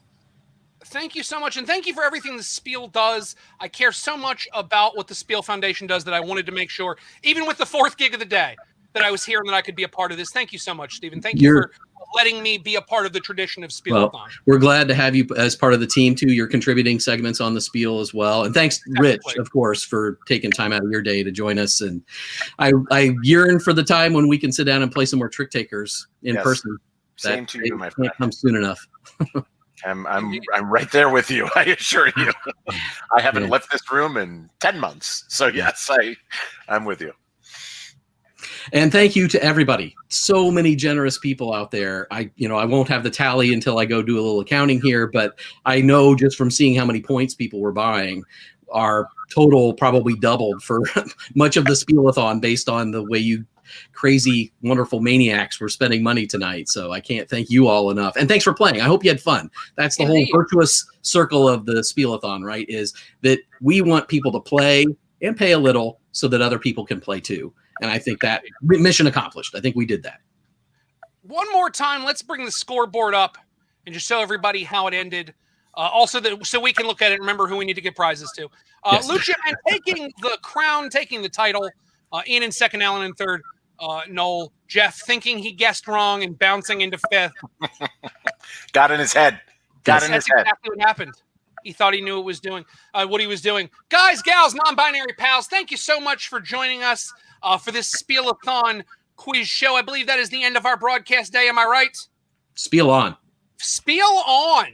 Thank you so much, and thank you for everything the Spiel does. I care so much about what the Spiel Foundation does that I wanted to make sure, even with the 4th gig of the day, that I was here and that I could be a part of this. Thank you so much, Stephen. Thank you for letting me be a part of the tradition of Spiel-A-Thon. Well, we're glad to have you as part of the team, too. You're contributing segments on the Spiel as well. And thanks, Rich, of course, for taking time out of your day to join us. And I yearn for the time when we can sit down and play some more Trick Takers in person. Same to you, my friend. Can't come soon enough. I'm right there with you. I assure you. I haven't left this room in 10 months. So yes, I'm with you. And thank you to everybody. So many generous people out there. I won't have the tally until I go do a little accounting here, but I know just from seeing how many points people were buying, our total probably doubled for much of the Spiel-A-Thon based on the way you crazy, wonderful maniacs were spending money tonight. So I can't thank you all enough. And thanks for playing. I hope you had fun. That's the whole virtuous circle of the Spiel-A-Thon, right? Is that we want people to play and pay a little so that other people can play too. And I think that mission accomplished. I think we did that. One more time, let's bring the scoreboard up and just show everybody how it ended. Also, so we can look at it and remember who we need to give prizes to. Yes. Lucia Man taking the crown, taking the title. Ian in second, Alan in third. Noel, Jeff thinking he guessed wrong and bouncing into fifth. Got in his head. That's exactly what happened. He thought he knew what he was doing. Guys, gals, non-binary pals, thank you so much for joining us for this Spiel-A-Thon quiz show. I believe that is the end of our broadcast day. Am I right? Spiel on. Spiel on.